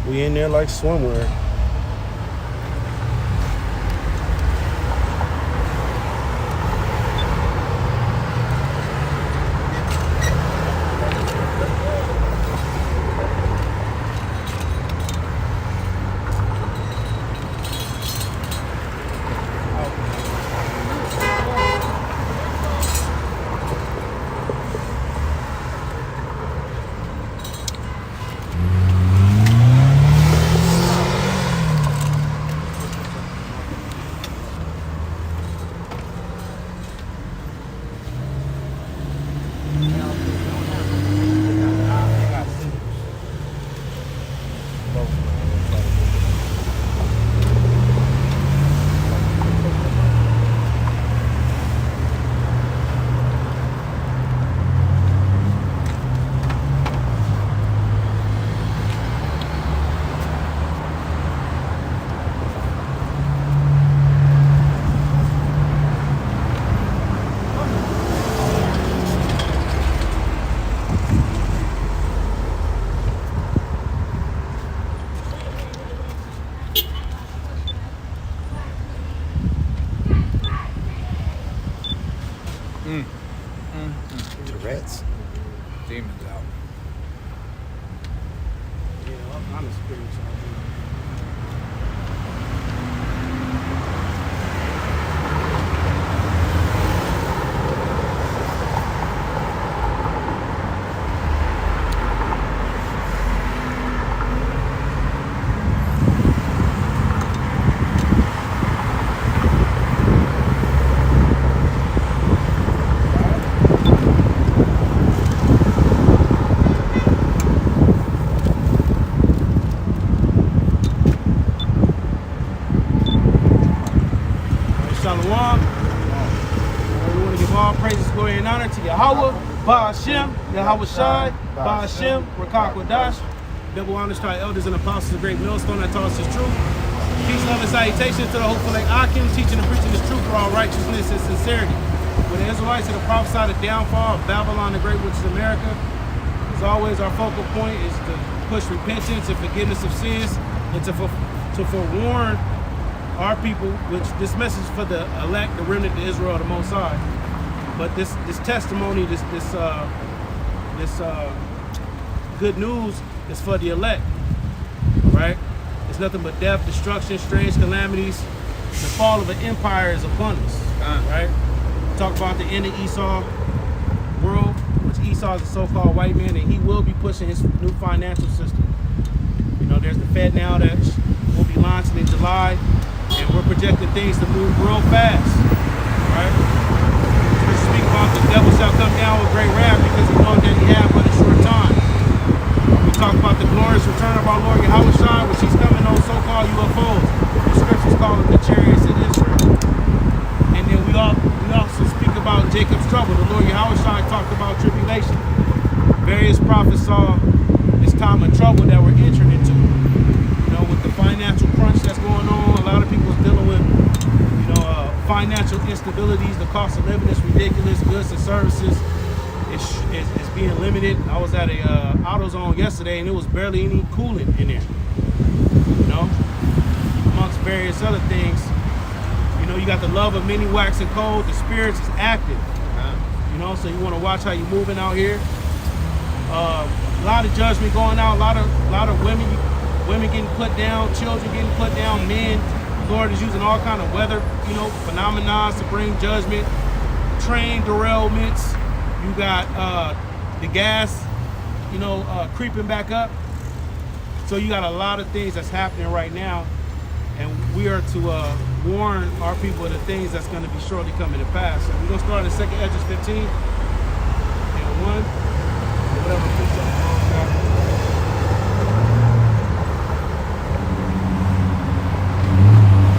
We in there like swimwear. Tourette's. Demons out. Yeah, all kind of spirits out there. Shalom. We want to give all praises, glory, and honor to Yahweh, Ba'ashem, Yahweh Shai, Ba'ashem, Rakakwadash. Double honors to our elders and apostles, the great millstone that taught us his truth. Peace, love, and salutations to the hopeful like Akim, teaching and preaching his truth for all righteousness and sincerity. When the Israelites had prophesied the downfall of Babylon the Great, which is America, as always, our focal point is to push repentance and forgiveness of sins and to forewarn our people, which this message is for the elect, the remnant, the Israel, the Most High. But this testimony, this good news is for the elect, right? It's nothing but death, destruction, strange calamities. The fall of an empire is upon us, right? Talk about the end of Esau world, which Esau is a so-called white man, and he will be pushing his new financial system. You know, there's the Fed now that will be launching in July. And we're projecting things to move real fast, right? We speak about the devil shall come down with great wrath because he knows that he had but a short time. We talk about the glorious return of our Lord Yahweh Shai, which he's coming on so-called UFOs. The scriptures call them the chariots of Israel. And then we also speak about Jacob's trouble. The Lord Yahweh Shai talked about tribulation. Various prophets saw this time of trouble that we're entering into. You know, with the financial crunch that's going on, a lot of people are dealing with, financial instabilities. The cost of living is ridiculous. Goods and services is being limited. I was at a AutoZone yesterday, and it was barely any cooling in there. You know, amongst various other things. You know, you got the love of many waxing cold. The spirits is active. You know, so you want to watch how you're moving out here. A lot of judgment going out. A lot of women getting put down, children getting put down, men. The Lord is using all kind of weather, phenomena to bring judgment. Train derailments. You got the gas, creeping back up. So you got a lot of things that's happening right now, and we are to warn our people of the things that's going to be shortly coming to pass. So we're going to start in 2nd Esdras 15 and 1. Whatever.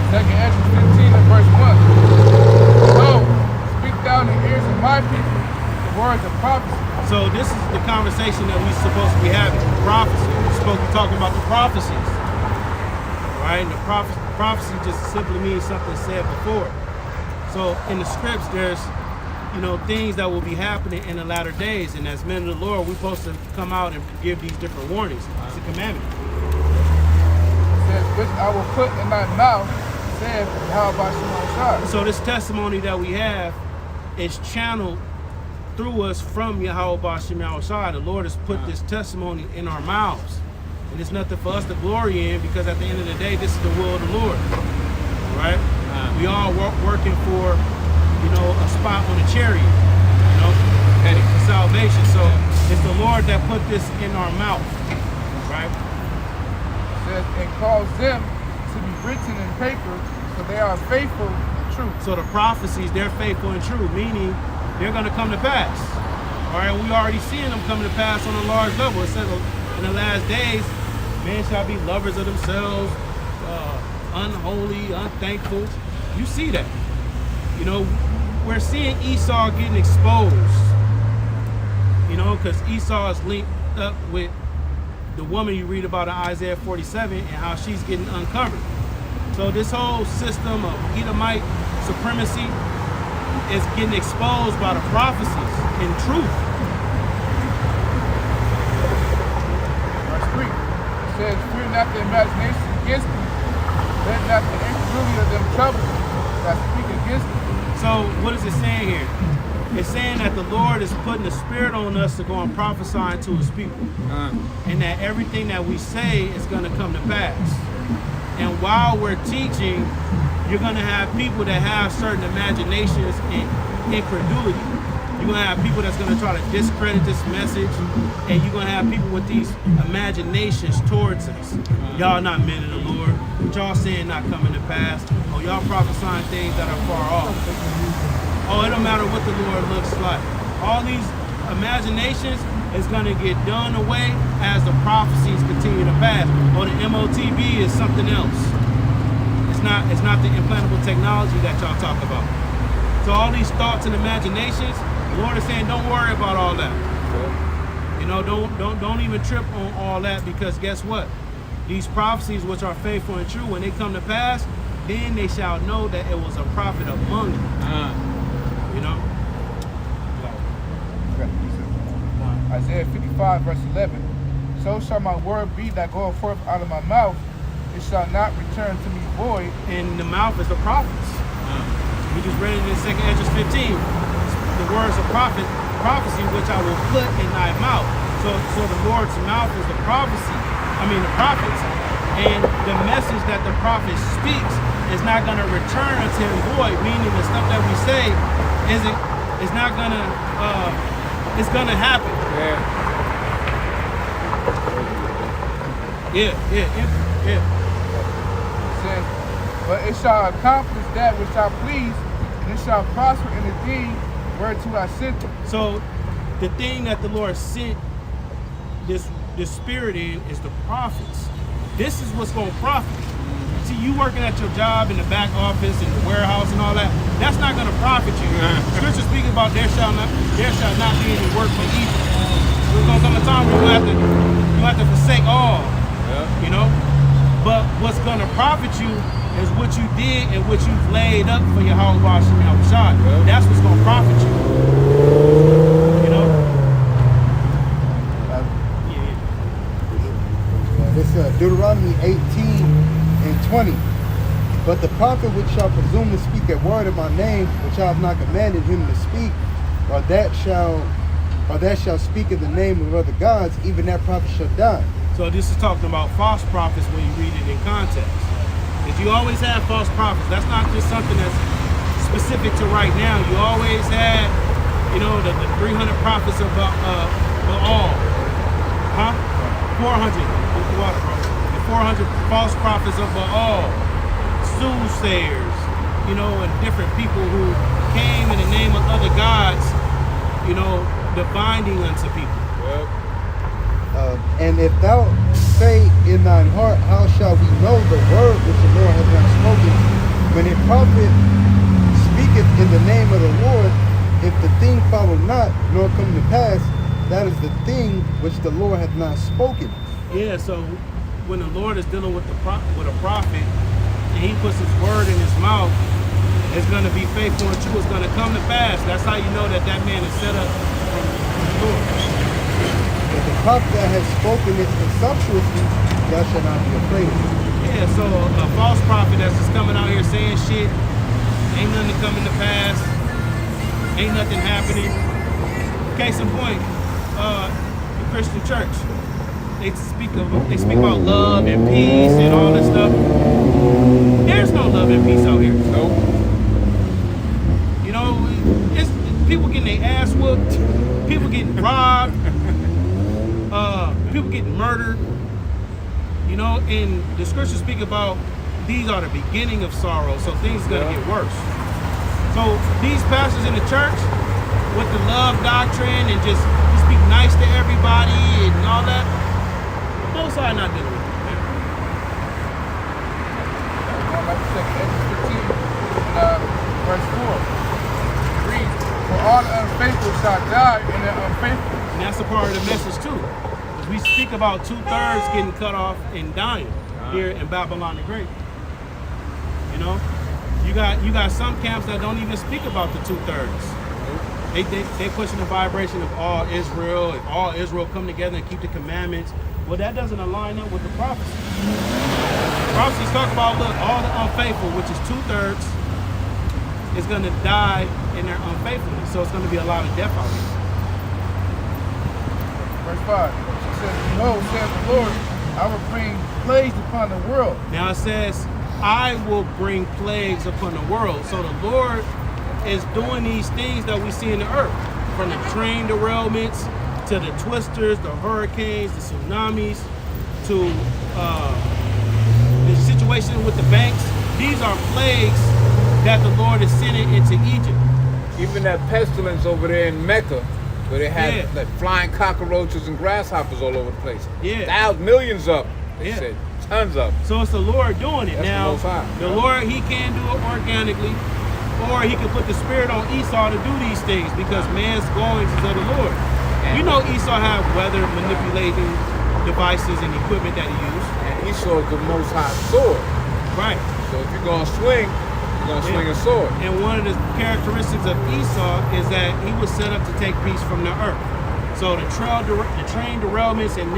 Second Esdras 15 and verse 1. So, speak thou in the ears of my people the words of prophecy. So this is the conversation that we're supposed to be having. Prophecy. We're supposed to be talking about the prophecies. Right? And the prophecy just simply means something said before. So in the scripts, there's things that will be happening in the latter days. And as men of the Lord, we're supposed to come out and give these different warnings. It's a commandment. which I will put in thy mouth, saith Yahweh Shai. So this testimony that we have is channeled through us from Yahweh Bashim Yahushua. The Lord has put this testimony in our mouths. And it's nothing for us to glory in, because at the end of the day, this is the will of the Lord. Right? We all working for, a spot on a chariot, for salvation. So it's the Lord that put this in our mouth. Right? It says, and cause them to be written in paper, so they are faithful and true. So the prophecies, they're faithful and true, meaning they're going to come to pass. All right, we already seeing them coming to pass on a large level. It says in the last days, men shall be lovers of themselves, unholy, unthankful. You see that. We're seeing Esau getting exposed. Because Esau is linked up with the woman you read about in Isaiah 47 and how she's getting uncovered. So this whole system of Edomite supremacy is getting exposed by the prophecies in truth. Verse 3, it says, fear not the imagination against me, let not the incredulity of them trouble you that speak against me. So what is it saying here? It's saying that the Lord is putting the spirit on us to go and prophesy to his people. And that everything that we say is going to come to pass. And while we're teaching, you're going to have people that have certain imaginations and incredulity. You're going to have people that's going to try to discredit this message. And you're going to have people with these imaginations towards us. Y'all not men of the Lord. What y'all saying not coming to pass. Oh, y'all prophesying things that are far off. Oh, it don't matter what the Lord looks like. All these imaginations is going to get done away as the prophecies continue to pass. Or the MOTB is something else. It's not the implantable technology that y'all talk about. So all these thoughts and imaginations, the Lord is saying, don't worry about all that. Don't even trip on all that, because guess what? These prophecies, which are faithful and true, when they come to pass, then they shall know that it was a prophet among them. Isaiah 55, verse 11. So shall my word be that goeth forth out of my mouth. It shall not return to me void. And the mouth is the prophets. We just read it in 2 Esdras 15. The words of prophecy which I will put in thy mouth. So the Lord's mouth is the prophecy. The prophets. And the message that the prophet speaks is not going to return unto him void, meaning the stuff that we say is not going to, it's going to happen. Yeah. It says, but it shall accomplish that which I please, and it shall prosper in the thing whereto I sent it. So the thing that the Lord sent this spirit in is the prophets. This is what's going to profit. See, you working at your job in the back office, in the warehouse and all that, that's not going to profit you. Scripture speaking about there shall not be any work for evil. There's going to come a time where you have to forsake all. But what's going to profit you is what you did and what you've laid up for your Yahweh Bashim Yahushua. That's what's going to profit you. This Deuteronomy 18 and 20. But the prophet which shall presume to speak a word in my name, which I have not commanded him to speak, or that shall speak in the name of other gods, even that prophet shall die. So this is talking about false prophets when you read it in context. Because you always have false prophets. That's not just something that's specific to right now. You always had, the 300 prophets of Baal. 400. The 400 false prophets of Baal. Soothsayers. And different people who came in the name of other gods, divining unto people. And if thou say in thine heart, how shall we know the word which the Lord hath not spoken? When a prophet speaketh in the name of the Lord, if the thing follow not, nor come to pass, that is the thing which the Lord hath not spoken. Yeah, so when the Lord is dealing with a prophet, and he puts his word in his mouth, it's going to be faithful and true. It's going to come to pass. That's how you know that man is set up from the Lord. If the prophet that has spoken it presumptuously, thou shalt not be afraid of it. Yeah, Yeah, so a false prophet that's just coming out here saying shit, ain't nothing coming to pass, ain't nothing happening. Case in point, the Christian church, they speak about love and peace and all this stuff. There's no love and peace out here. Nope. You know, it's people getting their ass whooped, people getting robbed, people getting murdered. You know, and the scriptures speak about these are the beginning of sorrow, so things are gonna get worse. So these pastors in the church with the love doctrine and just speak nice to everybody and all that, those are not dealing with it, man. Going back to Exodus 15, verse 4. It reads, "For all the unfaithful shall die in the unfaithful." And that's a part of the message too. We speak about 2/3 getting cut off and dying here in Babylon the Great. You know, you got some camps that don't even speak about the 2/3. They pushing the vibration of all Israel, and all Israel come together and keep the commandments. Well, that doesn't align up with the prophecy. Prophecies talk about, look, all the unfaithful, which is 2/3, is going to die in their unfaithfulness. So it's going to be a lot of death out here. Verse 5. It says, "Behold, saith the Lord, I will bring plagues upon the world." Now it says, I will bring plagues upon the world. So the Lord is doing these things that we see in the earth, from the train derailments to the twisters, the hurricanes, the tsunamis, to the situation with the banks. These are plagues that the Lord is sending into Egypt. Even that pestilence over there in Mecca, where they had Yeah. like flying cockroaches and grasshoppers all over the place. Yeah. Millions of them. They Yeah. said tons of them. So it's the Lord doing it. That's the Now, Most High. the Lord, he can do it organically, or he can put the spirit on Esau to do these things, because man's goings is of the Lord. You know Esau had weather manipulating devices and equipment that he used. And Esau is the Most High sword. Right. So if you're gonna swing, you're gonna swing a sword. And one of the characteristics of Esau is that he was set up to take peace from the earth. So the train derailments and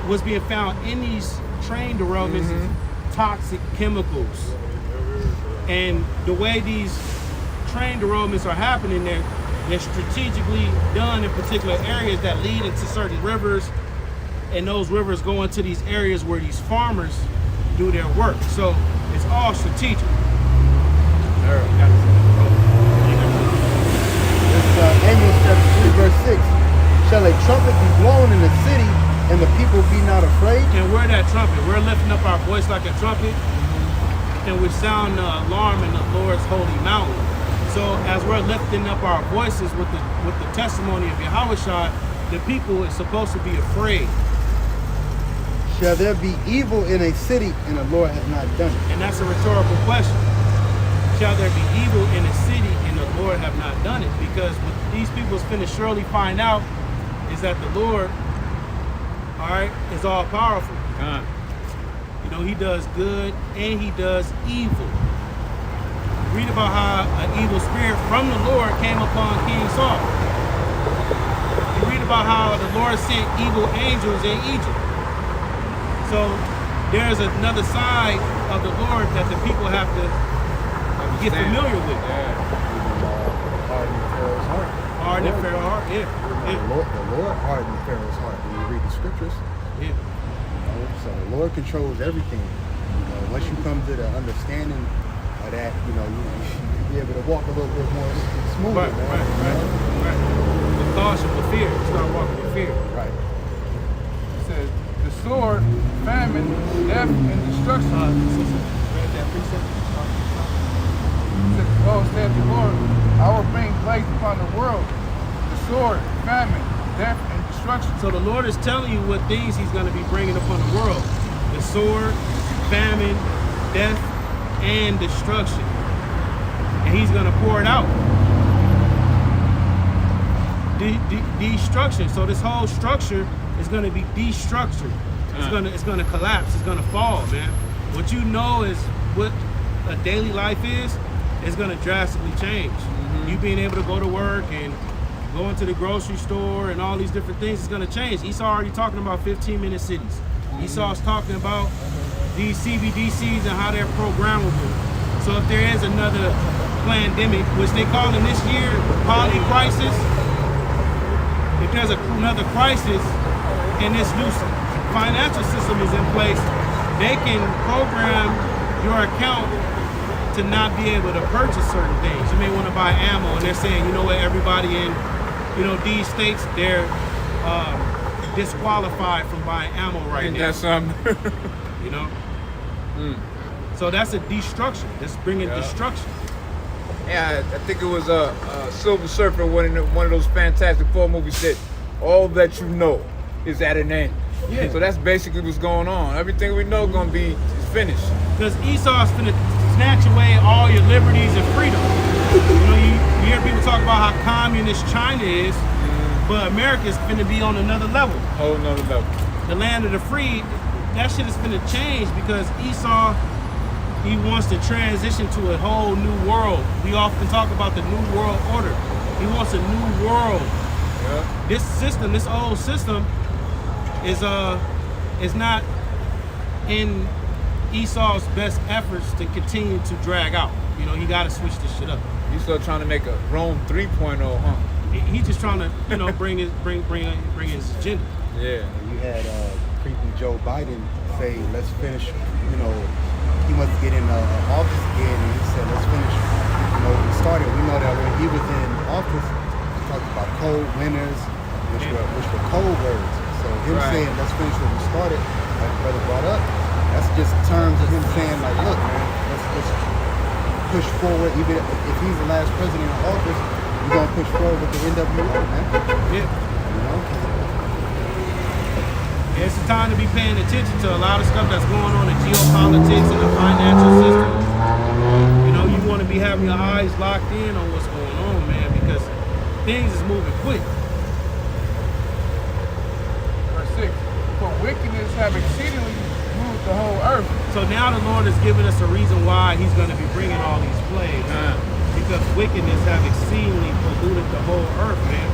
what's being found in these train derailments is toxic chemicals. And the way these train derailments are happening, they're strategically done in particular areas that lead into certain rivers, and those rivers go into these areas where these farmers do their work. So it's all strategic. Amos chapter 3 verse 6. Shall a trumpet be blown in the city and the people be not afraid? And we're that trumpet. We're lifting up our voice like a trumpet, and we sound the alarm in the Lord's holy mountain. So as we're lifting up our voices with the testimony of Yahushua, the people is supposed to be afraid. Shall there be evil in a city and the Lord has not done it? And that's a rhetorical question. Shall there be evil in a city and the Lord have not done it? Because what these people's finna surely find out is that the Lord, all right, is all powerful. You know, he does good and he does evil. Read about how an evil spirit from the Lord came upon King Saul. You read about how the Lord sent evil angels in Egypt. So there's another side of the Lord that the people have to get familiar with. Hardened Pharaoh's heart. Hardened Pharaoh's heart, yeah. The Lord hardened Pharaoh's heart when you read the scriptures. Yeah. So the Lord controls everything. You know, once you come to the understanding of that, you know, you'll be able to walk a little bit more smoother. Right. With caution, with fear. Start walking with fear. Right. It says, "The sword, famine, death, and destruction." Read that precept. It says, "Oh, saith the Lord, I will bring plagues upon the world, the sword, famine, death, and destruction." So the Lord is telling you what things he's going to be bringing upon the world. The sword, famine, death, and destruction. And he's going to pour it out. Destruction. So this whole structure is going to be destructured. It's going to collapse. It's going to fall, man. What you know is what a daily life is going to drastically change. You being able to go to work and go into the grocery store and all these different things is going to change. Esau already talking about 15-minute cities. Esau's talking about these CBDCs and how they're programmable. So if there is another pandemic, which they call in this year poly crisis, if there's another crisis and this new financial system is in place, they can program your account to not be able to purchase certain things. You may want to buy ammo, and they're saying, you know what, everybody in, these states, they're disqualified from buying ammo right now. That's something. You know? So that's a destruction. That's bringing destruction. Yeah, I think it was Silver Surfer, one of those Fantastic Four movies, said, all that you know is at an end. Yeah. So that's basically what's going on. Everything we know is finished. Because Esau's finna snatch away all your liberties and freedom. You hear people talk about how communist China is, but America's finna be on another level. Whole nother level. The land of the free, that shit is finna change because Esau, he wants to transition to a whole new world. We often talk about the new world order. He wants a new world. Yeah. This system, this old system, is not in Esau's best efforts to continue to drag out. He got to switch this shit up. You still trying to make a Rome 3.0, huh? He's just trying to, bring his agenda. Yeah. And you had creepy Joe Biden say, let's finish, he wants to get in office again, and he said, let's finish, we started. We know that when he was in office, he talked about cold winters, which were cold words. So him saying, let's finish what we started, like brother brought up, that's just terms of him saying, like, look, man, let's push forward. Even if he's the last president in office, we're going to push forward with the NWO, man. Yeah. It's a time to be paying attention to a lot of stuff that's going on in geopolitics and the financial system. You want to be having your eyes locked in on what's going on, man, because things is moving quick. Verse 6. For wickedness have exceedingly moved the whole earth. So now the Lord has given us a reason why he's going to be bringing all these plagues. Because wickedness have exceedingly polluted the whole earth, man.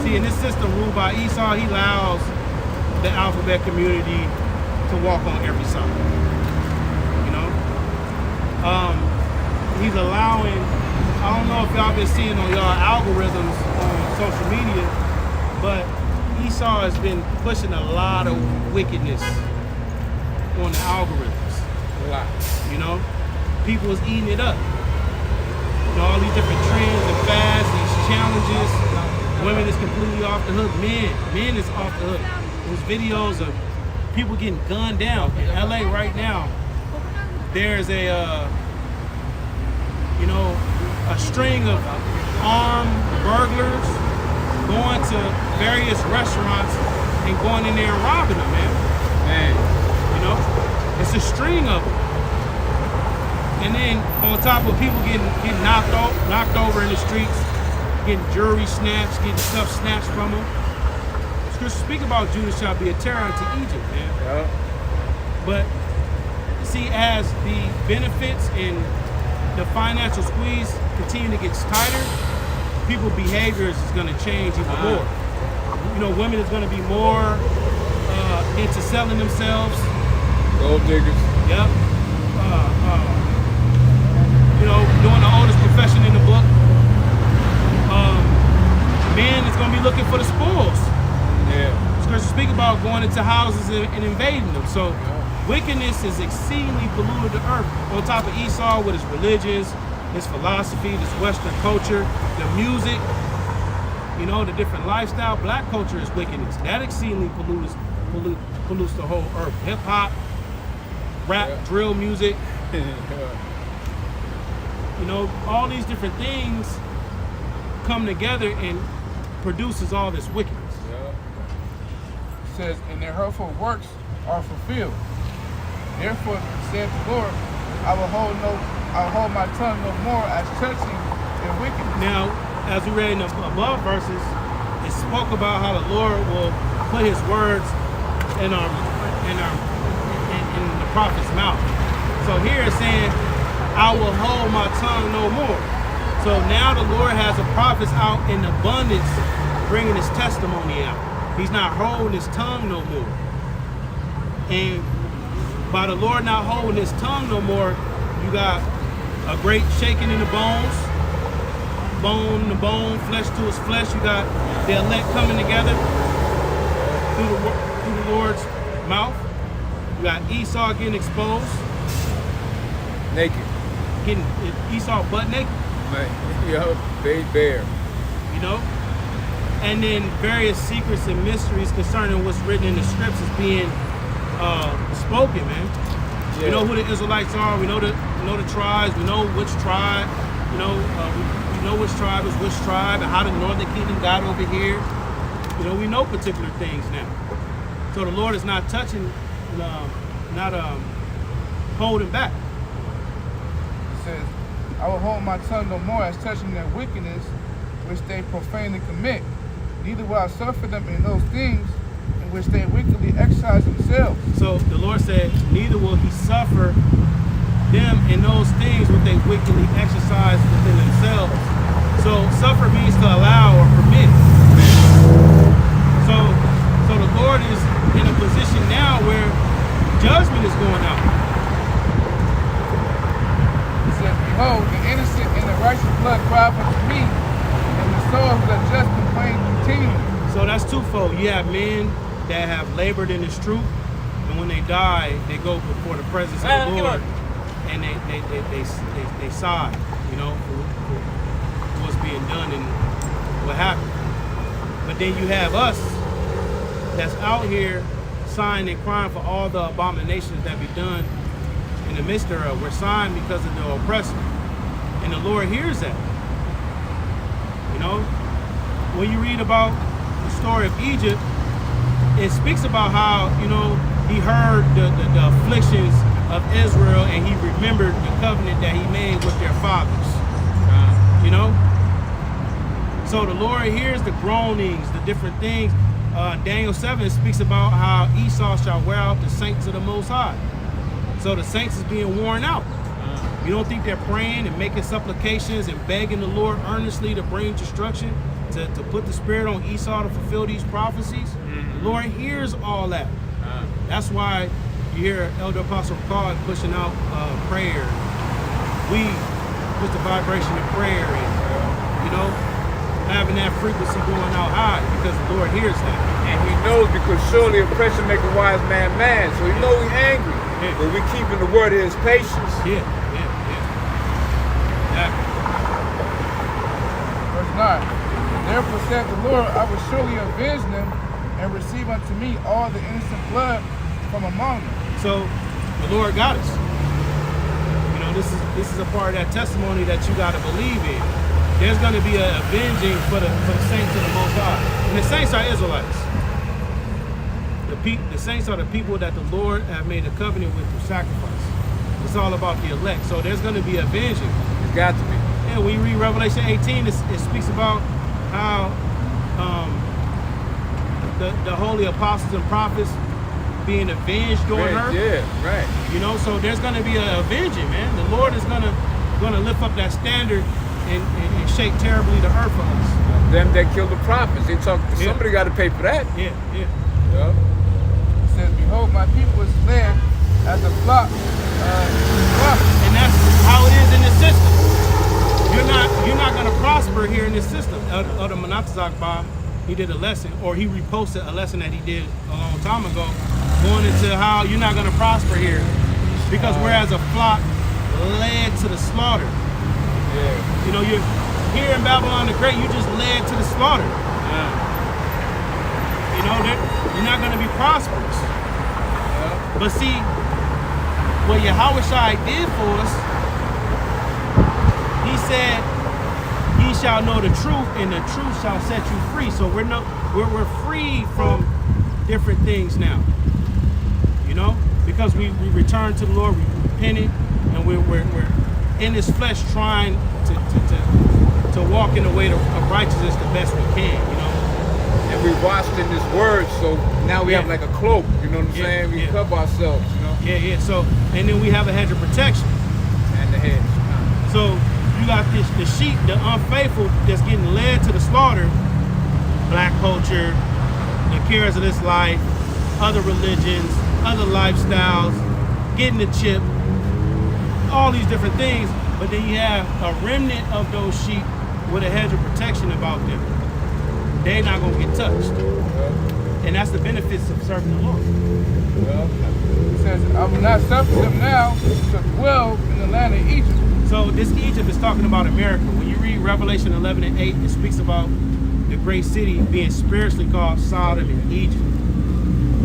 See, in this system ruled by Esau, he allows the alphabet community to walk on every side. He's allowing, I don't know if y'all been seeing on y'all algorithms on social media, but Esau has been pushing a lot of wickedness on the algorithms. A lot. People is eating it up. All these different trends and fasts, these challenges. Women is completely off the hook. Men is off the hook. There's videos of people getting gunned down in LA right now. There's a string of armed burglars going to various restaurants and going in there and robbing them, man. It's a string of them. And then on top of people getting knocked over in the streets, getting jewelry snatched, getting stuff snatched from them. Scripture speak about Judah shall be a terror unto Egypt, man. Yeah. But see, as the benefits and the financial squeeze continue to get tighter, people's behaviors is going to change even more. Women is going to be more into selling themselves. Gold diggers. Yep. Doing the oldest profession in the book. Men is going to be looking for the spoils. Yeah. Scripture speak about going into houses and invading them. So wickedness is exceedingly polluted the earth. On top of Esau with his religions, his philosophy, this Western culture, the music, the different lifestyle. Black culture is wickedness. That exceedingly pollutes the whole earth. Hip hop, rap, drill music. All these different things come together and produces all this wickedness. It says, and their hurtful works are fulfilled. Therefore, saith the Lord, I will hold my tongue no more as touching their wickedness. Now, as we read in the above verses, it spoke about how the Lord will put his words in the prophet's mouth. So here it's saying, I will hold my tongue no more. So now the Lord has the prophets out in abundance, bringing his testimony out. He's not holding his tongue no more. And by the Lord not holding his tongue no more, you got a great shaking in the bones, bone to bone, flesh to his flesh. You got the elect coming together through the Lord's mouth. You got Esau getting exposed, Naked. getting Esau butt naked, Man, yo, they bare. you know. And then various secrets and mysteries concerning what's written in the scripts is being spoken, man. Yeah. We know who the Israelites are. We know the tribes. We know which tribe. You know, we know which tribe is which tribe, and how the northern kingdom got over here. You know, we know particular things now. So the Lord is not touching, not holding back. It says, I will hold my tongue no more as touching their wickedness, which they profanely commit. Neither will I suffer them in those things in which they wickedly exercise themselves. So the Lord said, neither will he suffer them in those things which they wickedly exercise within themselves. So suffer means to allow or permit. So the Lord is in a position now where judgment is going out. It says, behold, the innocent and the righteous blood cry unto me, and the souls that just complain continually. So that's twofold. You have men that have labored in this truth, and when they die, they go before the presence of the Lord, and they sigh, you know, for what's being done and what happened. But then you have us that's out here sighing and crying for all the abominations that be done in the midst thereof. We're sighing because of the oppressor, and the Lord hears that. You know, when you read about the story of Egypt, it speaks about how, you know, he heard the afflictions of Israel, and he remembered the covenant that he made with their fathers. You know? So the Lord hears the groanings, the different things. Daniel 7 speaks about how Esau shall wear out the saints of the Most High. So the saints is being worn out. You don't think they're praying and making supplications and begging the Lord earnestly to bring destruction, to put the spirit on Esau to fulfill these prophecies? The Lord hears all that. That's why you hear Elder Apostle Paul pushing out prayer. We put the vibration of prayer in, you know, having that frequency going out high, because the Lord hears that. And he knows, because surely oppression make a wise man mad. So he knows he's angry. Yeah. But we keeping the word of his patience. Yeah. Verse 9. Therefore said the Lord, I will surely avenge them and receive unto me all the innocent blood from among them. So the Lord got us. You know, this is a part of that testimony that you got to believe in. There's going to be a avenging for the saints of the Most High. And the saints are Israelites. The saints are the people that the Lord have made a covenant with through sacrifice. It's all about the elect. So there's going to be avenging. It's got to be. Yeah, when you read Revelation 18, it speaks about how the holy apostles and prophets being avenged during earth. Yeah, right. You know, so there's going to be an avenging, man. The Lord is going to lift up that standard and shake terribly the earth for us. Them that killed the prophets, they talk. Somebody got to pay for that. Yeah. Yeah. It says, behold, my people is led as a flock. And that's how it is in this system. You're not going to prosper here in this system. Elder Manatazak Bob, he did a lesson, or he reposted a lesson that he did a long time ago, going into how you're not going to prosper here, because whereas a flock led to the slaughter. Yeah. You know, you're here in Babylon the Great, you just led to the slaughter. You know, you're not going to be prosperous. But see, what Yahushua did for us, he said, ye shall know the truth, and the truth shall set you free. So we're free from different things now. You know, because we return to the Lord, we repented, and we're in this flesh trying to walk in the way of righteousness the best we can, you know. And we washed in this word, so now we have like a cloak, you know what I'm saying? We cover ourselves, you know? Yeah. So, and then we have a hedge of protection. And the hedge. So you got the sheep, the unfaithful, that's getting led to the slaughter. Black culture, the cares of this life, other religions, other lifestyles, getting the chip, all these different things, but then you have a remnant of those sheep with a hedge of protection about them. They're not going to get touched. And that's the benefits of serving the Lord. Well, it says, I will not suffer them now to dwell in the land of Egypt. So this Egypt is talking about America. When you read Revelation 11 and 8, it speaks about the great city being spiritually called Sodom and Egypt.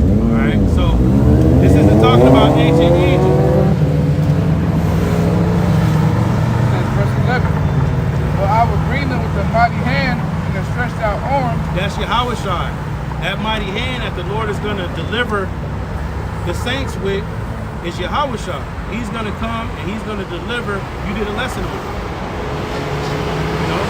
All right, so this isn't talking about ancient Egypt. It says, verse 11, for I will bring them with a mighty hand and a stretched out arm. That's Yahushua. That mighty hand that the Lord is going to deliver the saints with is Yahushua. He's going to come and he's going to deliver. You did a lesson on it. You know,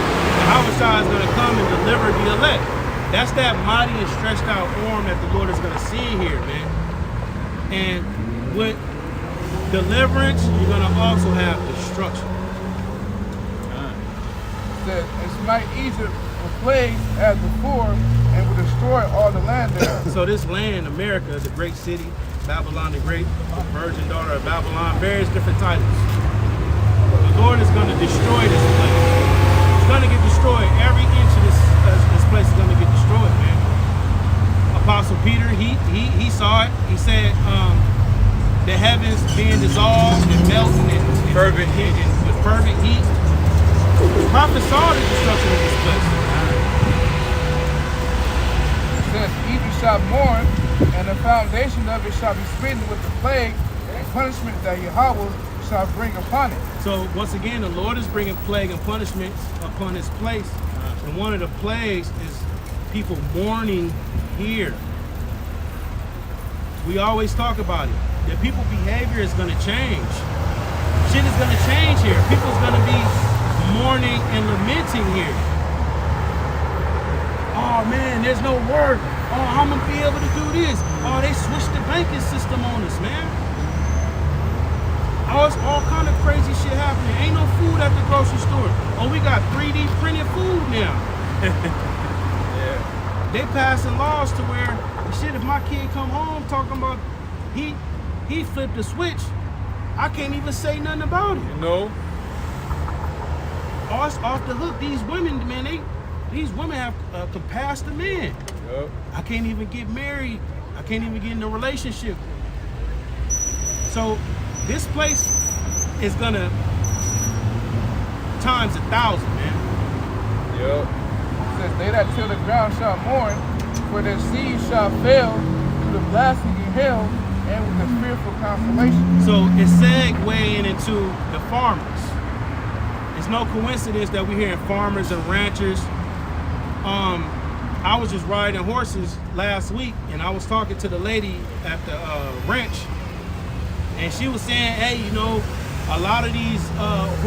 Yahushua is going to come and deliver the elect. That's that mighty and stretched out arm that the Lord is going to see here, man. And with deliverance, you're going to also have destruction. It says, and smite Egypt with plagues as before, and will destroy all the land there. So this land, America, the great city, Babylon the Great, the virgin daughter of Babylon, various different titles. The Lord is going to destroy this place. It's going to get destroyed. Every inch of this place is going to get destroyed, man. Apostle Peter, he saw it. He said the heavens being dissolved and melting and Fervent heat. with fervent heat. The prophet saw the destruction of this place. Says, Egypt shall mourn, and the foundation of it shall be smitten with the plague and punishment that Yahweh shall bring upon it. So once again, the Lord is bringing plague and punishment upon his place. And one of the plagues is people mourning here. We always talk about it. The people's behavior is going to change. Shit is going to change here. People's going to be mourning and lamenting here. Oh man, there's no work. Oh, how am I gonna be able to do this? Oh, they switched the banking system on us, man. Oh, it's all kind of crazy shit happening. Ain't no food at the grocery store. Oh, we got 3D printed food now. Yeah. They passing laws to where, shit, if my kid come home talking about he flipped the switch, I can't even say nothing about it. You know? Oh, it's off the hook. These women, man, these women have compassed the men. Yep. I can't even get married. I can't even get in a relationship. So this place is gonna times 1,000, man. It Yep. says, they that till the ground shall mourn, for their seed shall fail through the blasting in hell and with the fearful consolation. So it's segueing into the farmers. It's no coincidence that we're hearing farmers and ranchers. I was just riding horses last week, and I was talking to the lady at the ranch, and she was saying, hey, you know, a lot of these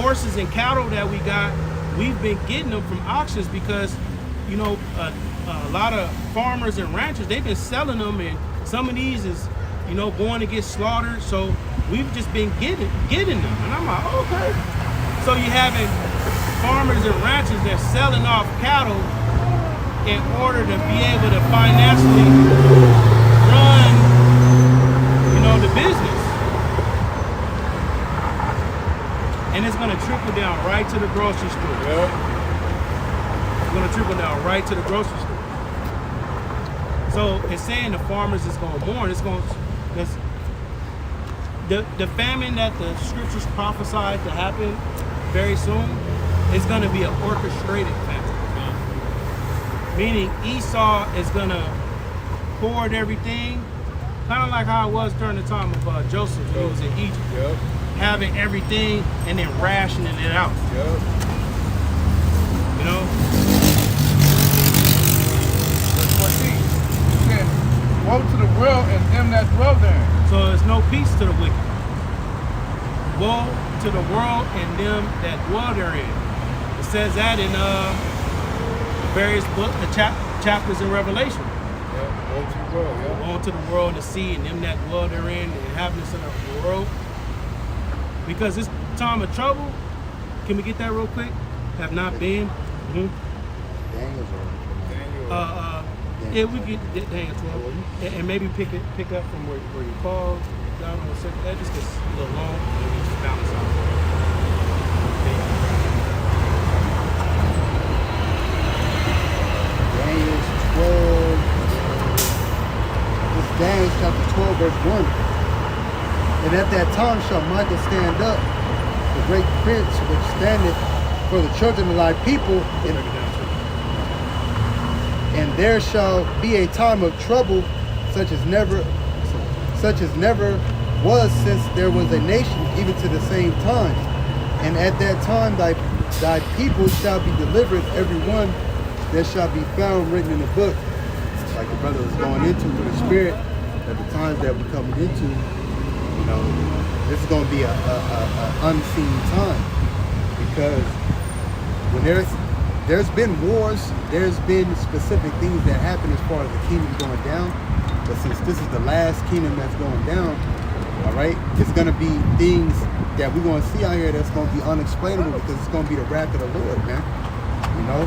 horses and cattle that we got, we've been getting them from auctions because, you know, a lot of farmers and ranchers, they've been selling them, and some of these is, you know, going to get slaughtered. So we've just been getting them. And I'm like, okay. So you having farmers and ranchers that are selling off cattle in order to be able to financially run, you know, the business. And it's gonna trickle down right to the grocery store. Yep. It's gonna trickle down right to the grocery store. So it's saying the farmers is gonna mourn. It's gonna, because the famine that the scriptures prophesied to happen very soon is gonna be an orchestrated famine. Meaning Esau is gonna hoard everything, kind of like how it was during the time of Joseph when he was in Egypt. Yep. Having everything and then rationing it out. Yep. You know? Verse 14. It says, woe to the world and them that dwell therein. So there's no peace to the wicked. Woe to the world and them that dwell therein. It says that in various books, the chapters in Revelation. Yep. Woe to the world, yep. Woe to the world and the sea and them that dwell therein, the inhabitants of the world. Because this time of trouble, can we get that real quick? Have not been. Daniel's on. Daniel. Yeah, we get Daniel 12, and maybe pick up from where you paused down on the circle edges because it's a little long and we just balance out. Daniel 12. This is Daniel chapter 12, verse 1. And at that time shall Michael stand up, the great prince which standeth for the children of thy people, and there shall be a time of trouble such as never was since there was a nation, even to the same time. And at that time thy people shall be delivered, every one that shall be found written in the book. Like the brother was going into through the spirit, at the times that we're coming into, you know, this is going to be a unseen time, because when there's been wars, there's been specific things that happen as far as the kingdom going down. But since this is the last kingdom that's going down, all right, it's going to be things that we're going to see out here that's going to be unexplainable, because it's going to be the wrath of the Lord, man. You know?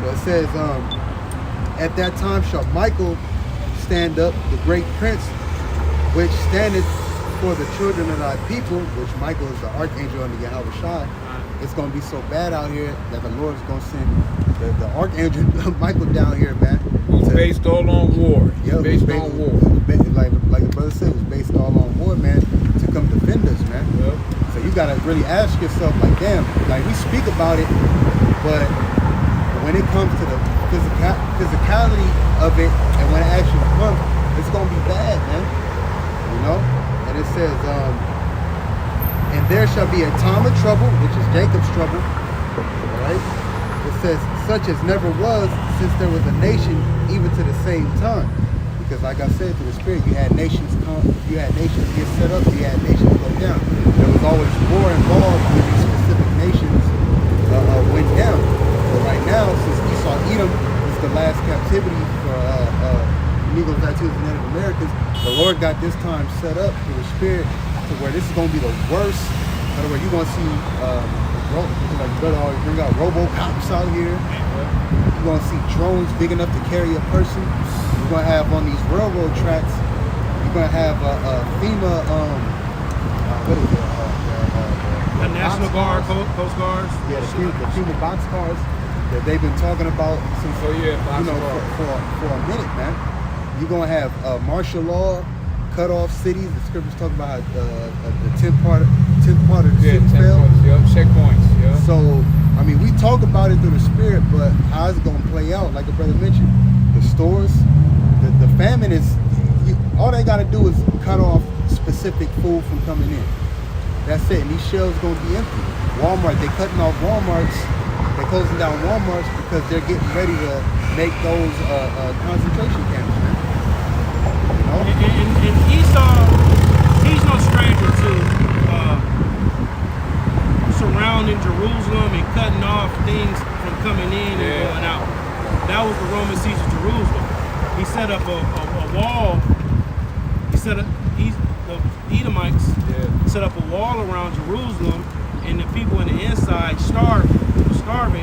So it says, at that time shall Michael stand up, the great prince, which standeth for the children of thy people, which Michael is the archangel under Yahweh Shai. It's going to be so bad out here that the Lord is going to send the archangel Michael down here, man. Who's based all on war. Yeah, Based on war. Like the brother said, it was based all on war, man, to come defend us, man. Yep. So you got to really ask yourself, like, damn, like we speak about it, but when it comes to the physicality of it, and when it actually comes, it's going to be bad, man. You know? And it says, and there shall be a time of trouble, which is Jacob's trouble, all right? It says, such as never was since there was a nation, even to the same time. Because like I said, through the spirit, you had nations come, you had nations get set up, you had nations go down. There was always war involved when these specific nations went down. But right now, since Esau Edom is the last captivity for Negroes, Latinos, and Native Americans, the Lord got this time set up through the spirit to where this is going to be the worst. In other words, you're going to see, like brother always bring out RoboCops out here. You're going to see drones big enough to carry a person. You're going to have on these railroad tracks, you're going to have FEMA, what is it? The National Guard, Coast Guards. Yeah, the FEMA box cars that they've been talking about since, for a minute, man. You're going to have martial law, cut off cities. The scriptures talk about the 10th part of the city fell. Checkpoints, yeah. So, I mean, we talk about it through the spirit, but how is it going to play out? Like the brother mentioned, the stores, the famine is, all they got to do is cut off specific food from coming in. That's it. And these shelves going to be empty. Walmart, they're cutting off Walmarts. They're closing down Walmarts because they're getting ready to make those concentration camps, man. You know? And Esau, he's no stranger to surrounding Jerusalem and cutting off things from coming in and going out. That was the Roman siege of Jerusalem. He set up a wall. The Edomites set up a wall around Jerusalem, and the people in the inside starving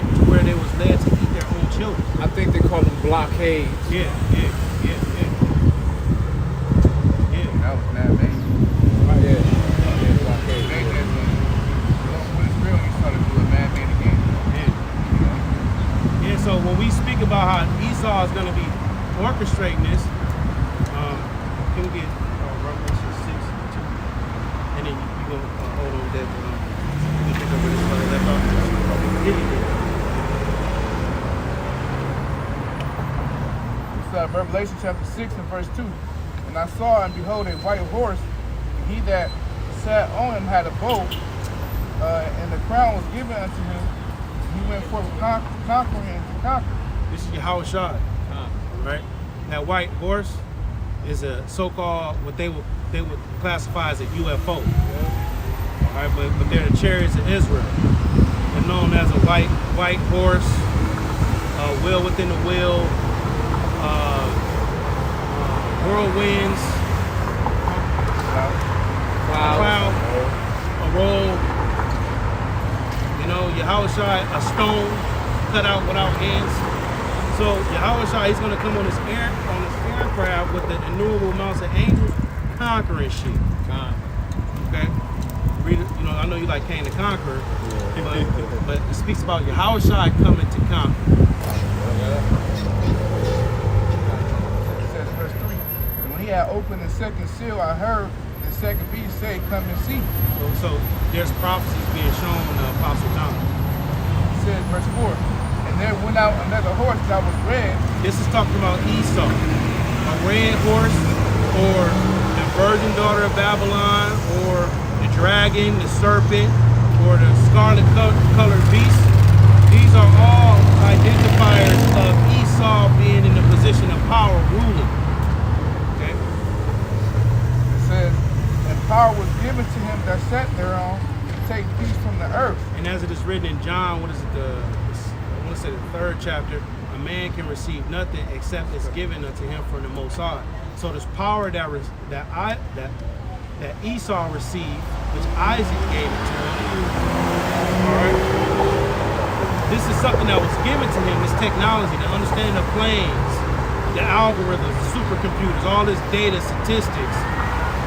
to where they was led to eat their own children. I think they call them blockades. Yeah. That was mad dangerous. Blockades. When it's real, you start to do a madman again. Yeah, so when we speak about how Esau is going to be orchestrating this, can we get Revelation 6:2? And then you go hold on that. You pick up where this brother left off. It's Revelation chapter 6 and verse 2. And I saw and behold a white horse, and he that sat on him had a bow, and the crown was given unto him. He went forth conquering and to conquer. This is Yahweh Shai, right? That white horse is a so-called what they would classify as a UFO. All right, but they're the chariots of Israel. They're known as a white horse, wheel within the wheel, whirlwinds, cloud, a roll. You know, Yahweh Shai, a stone cut out without hands. So Yahweh Shai, he's going to come on this aircraft with the innumerable amounts of angels, conquering shit. Okay? Read it, you know, I know you like Cain the Conqueror, but it speaks about Yahushua coming to conquer. It says verse 3. And when he had opened the second seal, I heard the second beast say, come and see. So there's prophecies being shown to Apostle John. It says verse 4. And there went out another horse that was red. This is talking about Esau, a red horse, or the virgin daughter of Babylon, or the dragon, the serpent, or the scarlet colored beast. These are all identifiers of Esau being in the position of power, ruling. Okay. It says, and power was given to him that sat thereon to take peace from the earth. And as it is written in John, what is it? I want to say the 3rd chapter. A man can receive nothing except it's given unto him from the Most High. So this power that Esau received, which Isaac gave it to him. All right. This is something that was given to him. This technology, the understanding of planes, the algorithms, the supercomputers, all this data, statistics.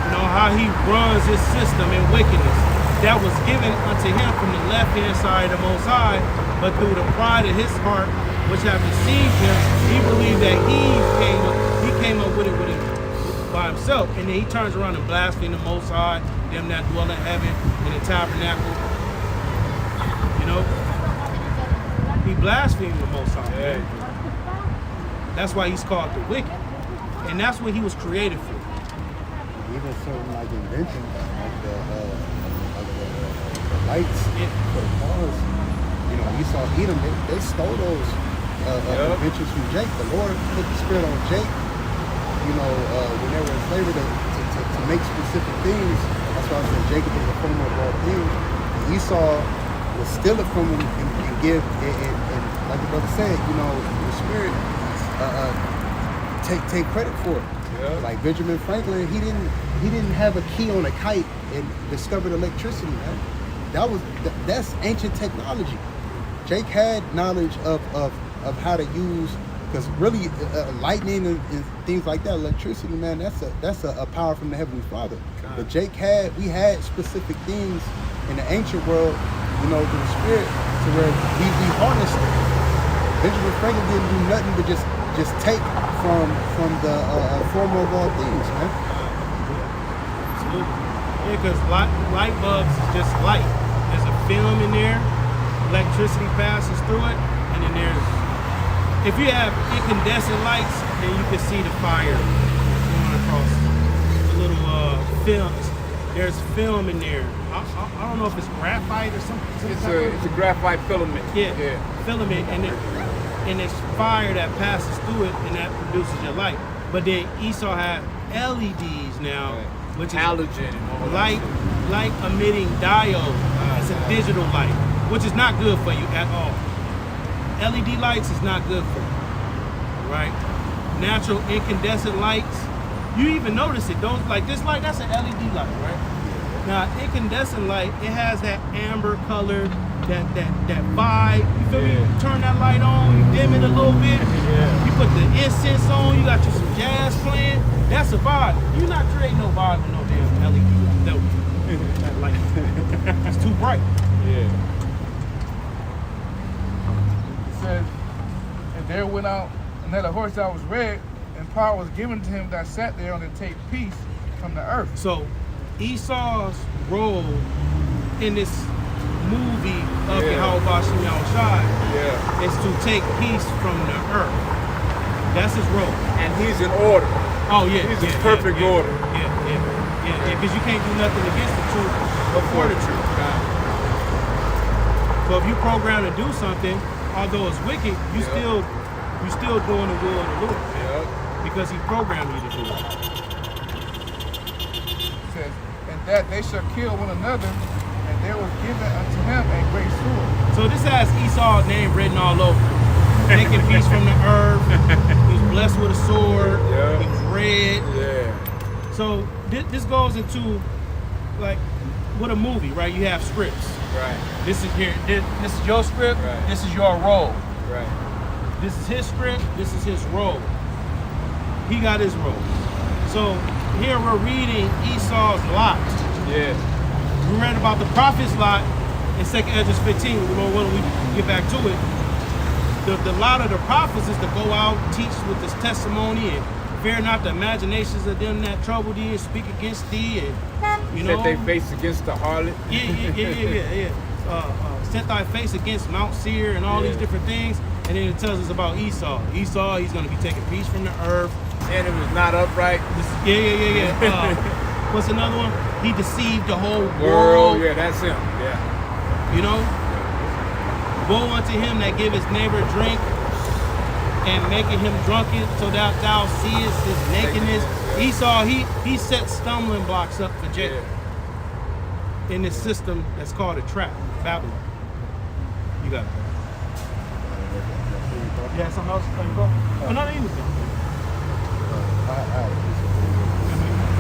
You know how he runs his system in wickedness. That was given unto him from the left-hand side of the Most High, but through the pride of his heart, which have deceived him, he believed that he came up with it by himself, and then he turns around and blasphemes the Most High, them that dwell in heaven, in the tabernacle. You know, he blasphemed the Most High. Yeah. That's why he's called the wicked, and that's what he was created for. Even certain like inventions, like the lights for the cars. You know, Esau, Edom, they stole those inventions from Jake. The Lord put the spirit on Jake. You know, when they were in slavery to make specific things. That's why I said Jacob is the former of all things. And Esau will steal it from him and give and like the brother said, you know, the spirit take credit for it. Yeah. Like Benjamin Franklin, he didn't have a key on a kite and discovered electricity, man. That's ancient technology. Jake had knowledge of how to use, because really lightning and things like that, electricity, man, that's a power from the Heavenly Father. God. But we had specific things in the ancient world, you know, through the spirit, to where we harnessed it. Benjamin Franklin didn't do nothing but just take from the former of all things, man. Absolutely. Yeah, because light bulbs is just light. There's a film in there, electricity passes through it, and then if you have incandescent lights, then you can see the fire going across the little films. There's film in there. I don't know if it's graphite or something. It's a graphite filament. Yeah, filament, and it's fire that passes through it, and that produces your light. But then Esau had LEDs now, which is halogen and all that. light emitting diode. It's a digital light, which is not good for you at all. LED lights is not good for you, right? Natural incandescent lights, you even notice it. Those, like this light, that's an LED light, right? Now, incandescent light, it has that amber color, that vibe. You feel me? You turn that light on, you dim it a little bit. You put the incense on, you got you some jazz playing. That's a vibe. You're not creating no vibe with no damn LED light. No, that light. It's too bright. Yeah. It says, and there went out another horse that was red, and power was given to him that sat there on to take peace from the earth. So Esau's role in this movie of Yahweh Shem Yahushai is to take peace from the earth. That's his role. And he's in order. Oh yeah, He's in perfect order. Yeah, because you can't do nothing against the truth but for the truth. So if you program to do something, although it's wicked, you still doing the will of the Lord. Because he programmed you to do it. It says, and that they shall kill one another, and there was given unto him a great sword. So this has Esau's name written all over it. Taking peace from the earth. He's blessed with a sword. He was red. So this goes into, like, with a movie, right? You have scripts. Right. This is your script. Right. This is your role. Right. This is his script. This is his role. He got his role. So here we're reading Esau's lot. Yeah. We read about the prophet's lot in 2 Ezra 15. When we get back to it, the lot of the prophets is to go out, teach with this testimony, and fear not the imaginations of them that trouble thee, and speak against thee, and you know, Set their face against the harlot. yeah. Set thy face against Mount Seir and all these different things. And then it tells us about Esau. Esau, he's going to be taking peace from the earth. And it was not upright. Yeah. What's another one? He deceived the whole World. world. Yeah, that's him. Yeah. You know? Woe unto him that give his neighbor drink and making him drunken so that thou seest his nakedness. Esau, he set stumbling blocks up for Jacob in this system that's called a trap, Babylon. You got it. Yeah, something else? Let me go. Oh, no, you can.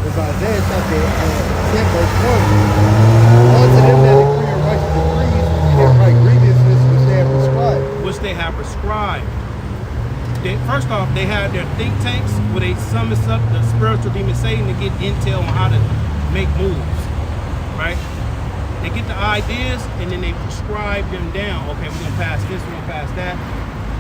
It's Isaiah chapter 10, verse 1. Unto them that decree and righteous decrees and right grievousness which they have prescribed. Which they have prescribed. First off, they have their think tanks where they summons up the spiritual demon Satan to get intel on how to make moves, right? They get the ideas and then they prescribe them down. Okay, we're gonna pass this, we're gonna pass that.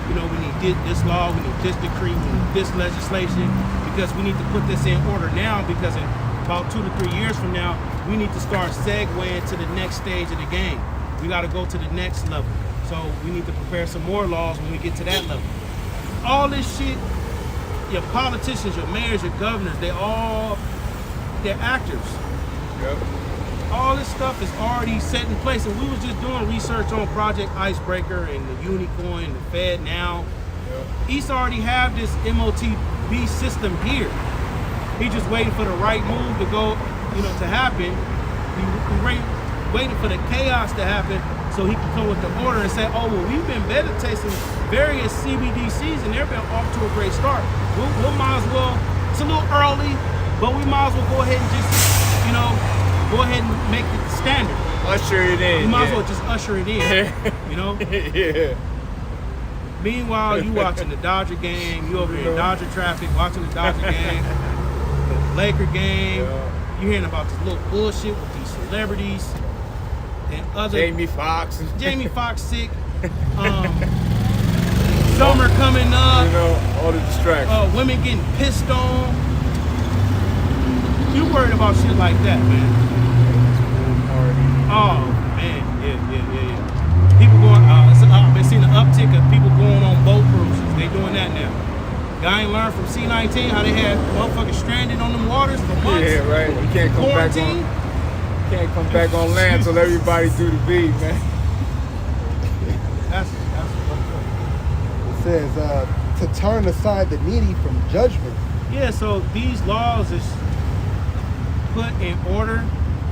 You know, we need this law, we need this decree, we need this legislation, because we need to put this in order now, because in about 2 to 3 years from now, we need to start segueing to the next stage of the game. We gotta go to the next level. So we need to prepare some more laws when we get to that level. All this shit, your politicians, your mayors, your governors, they're actors. Yep. All this stuff is already set in place, and we was just doing research on Project Icebreaker and the Unicoin, the Fed now. Yep. East already have this MOTB system here. He just waiting for the right move to go, to happen. He waiting for the chaos to happen so he can come with the order and say, oh, well, we've been beta testing various CBDCs and they've been off to a great start. We'll might as well, it's a little early, but we might as well go ahead and just, go ahead and make it standard. Usher it in. You might as well just usher it in, Yeah. Meanwhile, you watching the Dodger game, you over here in Dodger traffic, watching the Dodger game, the Laker game. Yeah. You hearing about this little bullshit with these celebrities and other. Jamie Foxx sick. Summer coming up. All the distractions. Women getting pissed on. You worried about shit like that, man. Oh man, yeah. People going. I've been seeing an uptick of people going on boat cruises. They doing that now. Y'all ain't learned from C-19 how they had motherfuckers stranded on them waters for months. Yeah, right. You can't come Quarantine. back on land till everybody do the beat, man. That's It says to turn aside the needy from judgment. yeah. So these laws is put in order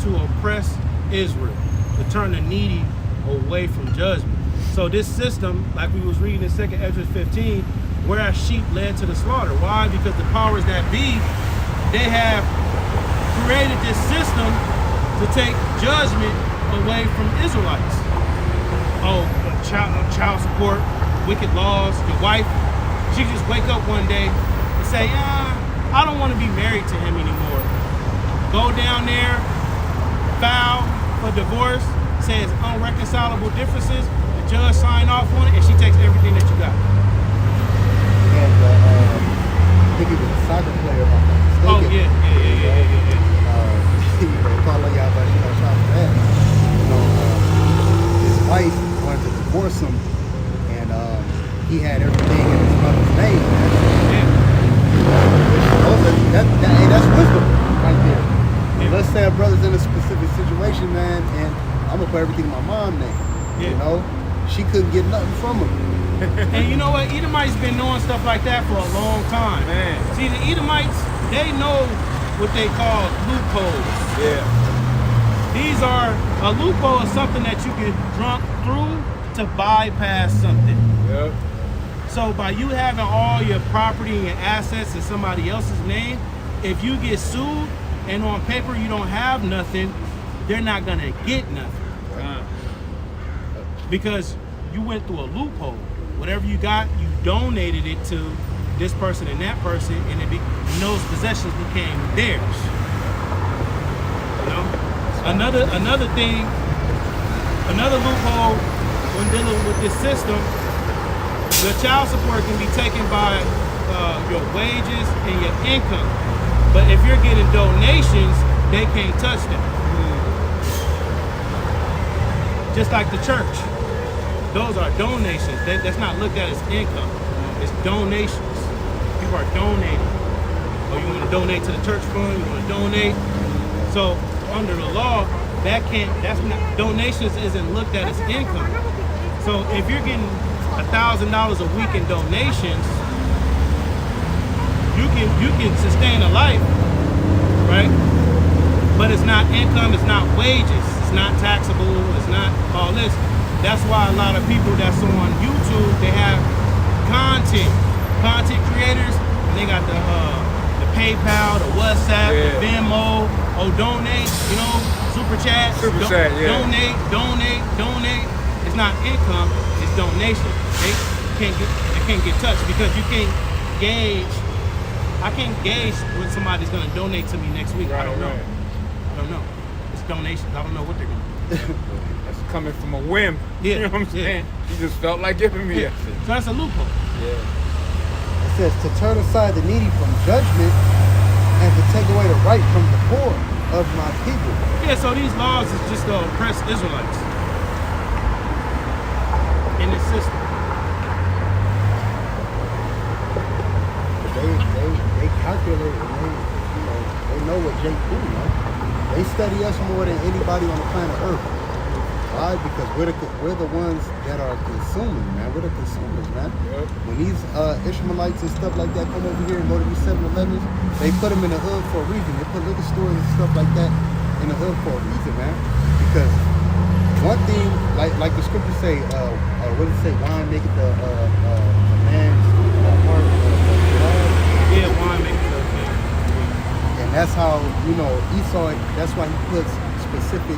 to oppress Israel, to turn the needy away from judgment. So this system, like we was reading in 2 Ezra 15, whereas sheep led to the slaughter. Why? Because the powers that be, they have created this system to take judgment away from Israelites. Oh, child support, wicked laws. Your wife, she just wake up one day and say, I don't want to be married to him anymore. Go down there, file for divorce, says unreconcilable differences, the judge sign off on it, and she takes everything that you got. And I think he was a soccer player, if I'm not mistaken. Oh, yeah. Calling y'all about shout for that. His wife wanted to divorce him, and he had everything in his mother's name, man. That's wisdom right there. Yeah. Let's say a brother's in a specific situation, man, and I'm gonna put everything in my mom's name. Yeah. She couldn't get nothing from him. And you know what? Edomites been knowing stuff like that for a long time. Man. See, the Edomites, they know what they call loopholes. Yeah. These are, a loophole is something that you can jump through to bypass something. Yep. So by you having all your property and assets in somebody else's name, if you get sued and on paper you don't have nothing, they're not gonna get nothing. Because you went through a loophole. Whatever you got, you donated it to this person and that person, and and those possessions became theirs. You know, another thing, another loophole when dealing with this system, your child support can be taken by your wages and your income, but if you're getting donations, they can't touch that. Just like the church, those are donations. That's not looked at as income. It's donations. People are donating. Or you want to donate to the church fund, you want to donate. So under the law, donations isn't looked at as income. So if you're getting $1,000 a week in donations, you can sustain a life, right? But it's not income, it's not wages, it's not taxable, it's not all this. That's why a lot of people that's on YouTube, they have content creators, and they got the PayPal, the WhatsApp, the Venmo, donate, super chat, donate. It's not income, it's donation. They can't get touched because you can't gauge. I can't gauge when somebody's gonna donate to me next week. I don't know. It's donations. I don't know what they're gonna do. That's coming from a whim. Yeah. You know what I'm saying? You just felt like giving me that. So that's a loophole. Yeah. It says to turn aside the needy from judgment and to take away the right from the poor of my people. Yeah, so these laws is just to oppress Israelites in this system. They calculate and they know what Jake do, man. They study us more than anybody on the planet Earth. Why? Because we're the ones that are consuming, man. We're the consumers, man. Yep. When these Ishmaelites and stuff like that come over here and go to these 7-Elevens, they put them in the hood for a reason. They put liquor stores and stuff like that in the hood for a reason, man. Because one thing, like the scriptures say, what does it say? Wine maketh the man's heart glad. Yeah, wine makes it okay. And that's how, Esau, that's why he puts specific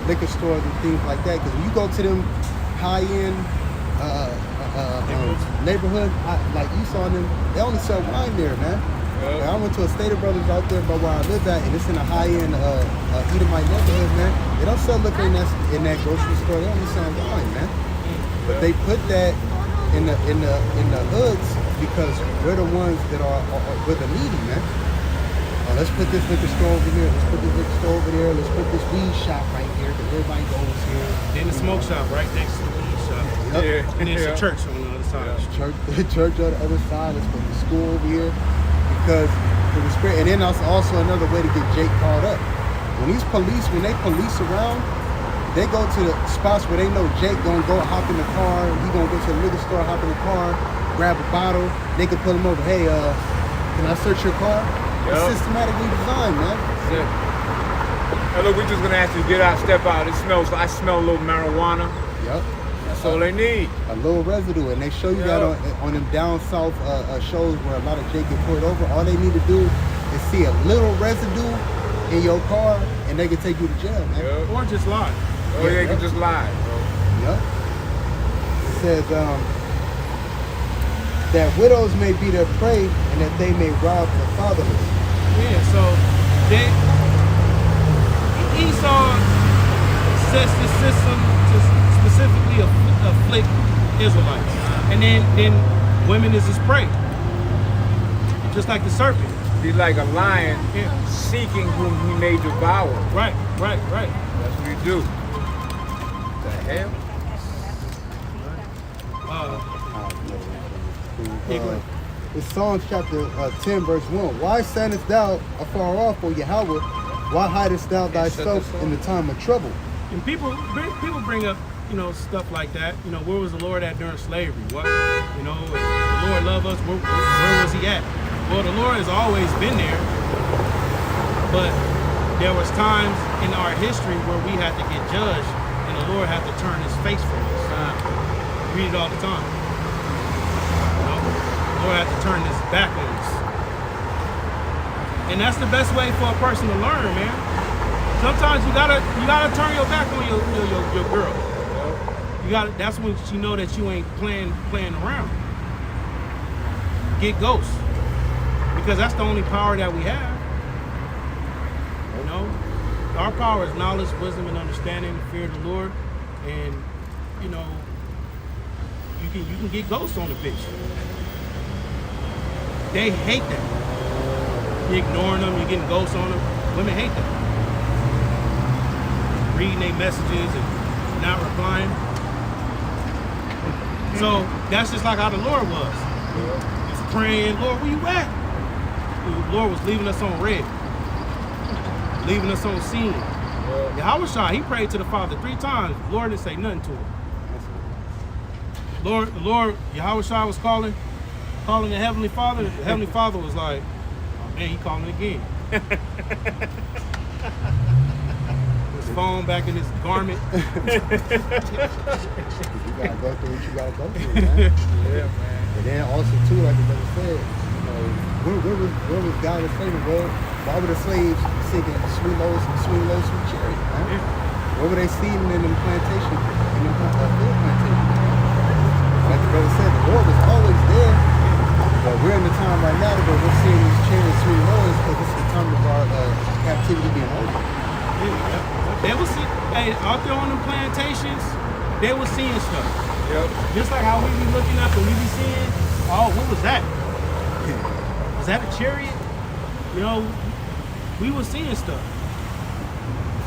liquor stores and things like that. Because when you go to them high-end neighborhoods, like Esau and them, they only sell wine there, man. Yep. I went to a Stater Brothers out there by where I live at, and it's in a high-end Edomite neighborhood, man. They don't sell liquor in that grocery store. They only sell wine, man. But they put that in the hoods because we're the ones that we're the needy, man. Let's put this liquor store over here. Let's put this liquor store over there. Let's put this weed shop right here because everybody goes here. Then the smoke shop right next to the weed shop. Yep. Yeah. And there's a church on the other side. Church on the other side. Let's put the school over here because for the spirit. And then that's also another way to get Jake caught up. When they police around, they go to the spots where they know Jake gonna go hop in the car. He gonna go to the liquor store, hop in the car, grab a bottle. They can pull him over. Hey, can I search your car? It's systematically designed, man. That's it. Now look, we're just gonna ask you to get out, step out. I smell a little marijuana. Yep. That's all they need. A little residue, and they show you that on them down south shows where a lot of Jake get pulled over. All they need to do is see a little residue in your car, and they can take you to jail, man. Yep. Or just lie. Oh yeah, you can just lie, bro. Yep. It says that widows may be their prey, and that they may rob the fatherless. Yeah, so Esau sets the system to specifically afflict Israelites. And then women is his prey. Just like the serpent. Be like a lion seeking whom he may devour. Right. That's what he do. The hell? It's Psalms chapter 10, verse 1. Why standest thou afar off, O Yahweh? Why hidest thou thyself in the time of trouble? And people bring up, stuff like that. Where was the Lord at during slavery? What, if the Lord loved us, where was he at? Well, the Lord has always been there, but there was times in our history where we had to get judged, and the Lord had to turn his face from us. Read it all the time. The Lord had to turn his back on us. And that's the best way for a person to learn, man. Sometimes you gotta turn your back on your girl. That's when she know that you ain't playing around. get ghosts. Because that's the only power that we have. You know? Our power is knowledge, wisdom, and understanding, the fear of the Lord. And, you know, you can get ghosts on the bitch. They hate that. You're ignoring them, you're getting ghosts on them. Women hate that. Reading their messages and not replying. So that's just like how the Lord was. He was praying, Lord, where you at? The Lord was leaving us on red. Leaving us on scene. Yahushua, he prayed to the Father 3 times. The Lord didn't say nothing to him. The Lord, Yahushua was calling the Heavenly Father. The Heavenly Father was like, oh man, he calling again. His phone back in his garment. You gotta go through what you gotta go through, man. Yeah, man. And then also too, like the brother said, you know, where was God and slavery? Well, why were the slaves singing sweet loaves from cherry? Huh? What were they seeding in them plantations, in them field plantations? Like the brother said, the Lord was always there. But we're in the time right now where we're seeing these cherry and sweet loaves because it's the time of our captivity being over. They was out there on them plantations, they was seeing stuff. Yep. Just like how we be looking up and we be seeing, oh, what was that? Was that a chariot? You know, we was seeing stuff.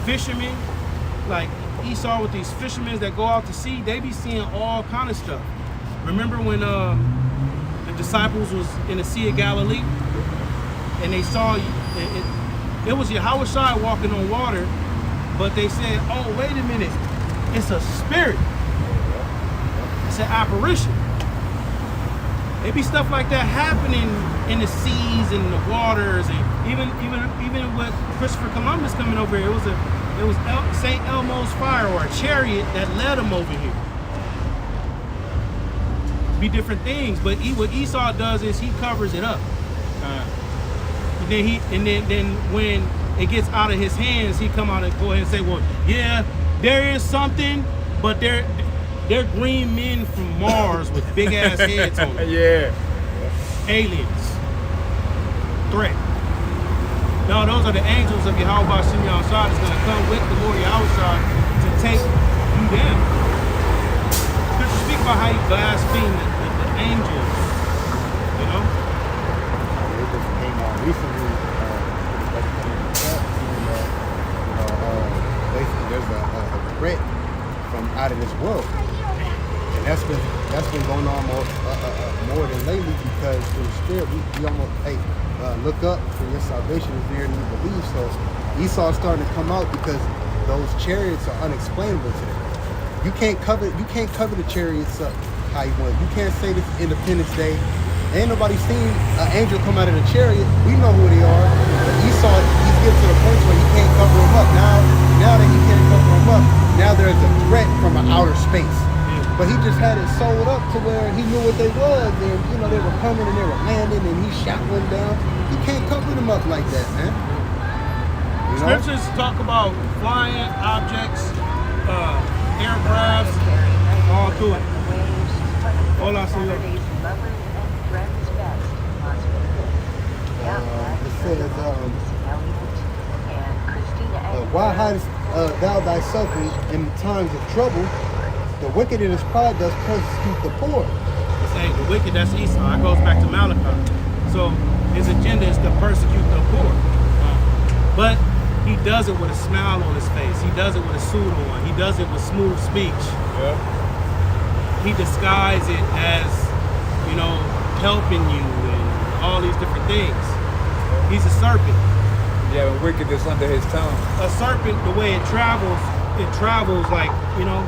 Fishermen, like Esau with these fishermen that go out to sea, they be seeing all kind of stuff. Remember when the disciples was in the Sea of Galilee and they saw it was Yahushua walking on water, but they said, oh, wait a minute, it's a spirit. It's an apparition. There be stuff like that happening in the seas and the waters, and even with Christopher Columbus coming over here, it was St. Elmo's fire or a chariot that led him over here. Be different things, but what Esau does is he covers it up. And then when it gets out of his hands, he come out and go ahead and say, well, yeah, there is something, but they're green men from Mars with big ass heads on them. Yeah. Aliens. Threat. No, those are the angels of Yahweh Shimon Shah that's going to come with the Lord Yahweh to take you down. Scripture speak about how you blaspheme the angels. You know? It just came out recently. Basically, there's a threat from out of this world. And that's been going on more than lately because through the spirit we almost look up for your salvation is near and you believe. So Esau's starting to come out because those chariots are unexplainable to them. You can't cover the chariots up how you want. You can't say this Independence Day. Ain't nobody seen an angel come out of the chariot. We know who they are. But Esau, he's getting to the point where he can't cover them up. Now that he can't cover them up, now there's a threat from an outer space. But he just had it sold up to where he knew what they was, and you know they were coming and they were landing, and he shot one down. You can't cover them up like that, man. You know? Scriptures talk about flying objects, aircrafts, all through it. Hola, senor. It says, why hidest thou thyself in times of trouble? The wicked in his pride does persecute the poor. It's saying the wicked, that's Esau. It goes back to Malachi. So his agenda is to persecute the poor. But he does it with a smile on his face. He does it with a suit on. He does it with smooth speech. Yeah. He disguises it as, you know, helping you and all these different things. He's a serpent. Yeah, wickedness under his tongue. A serpent, the way it travels like, you know,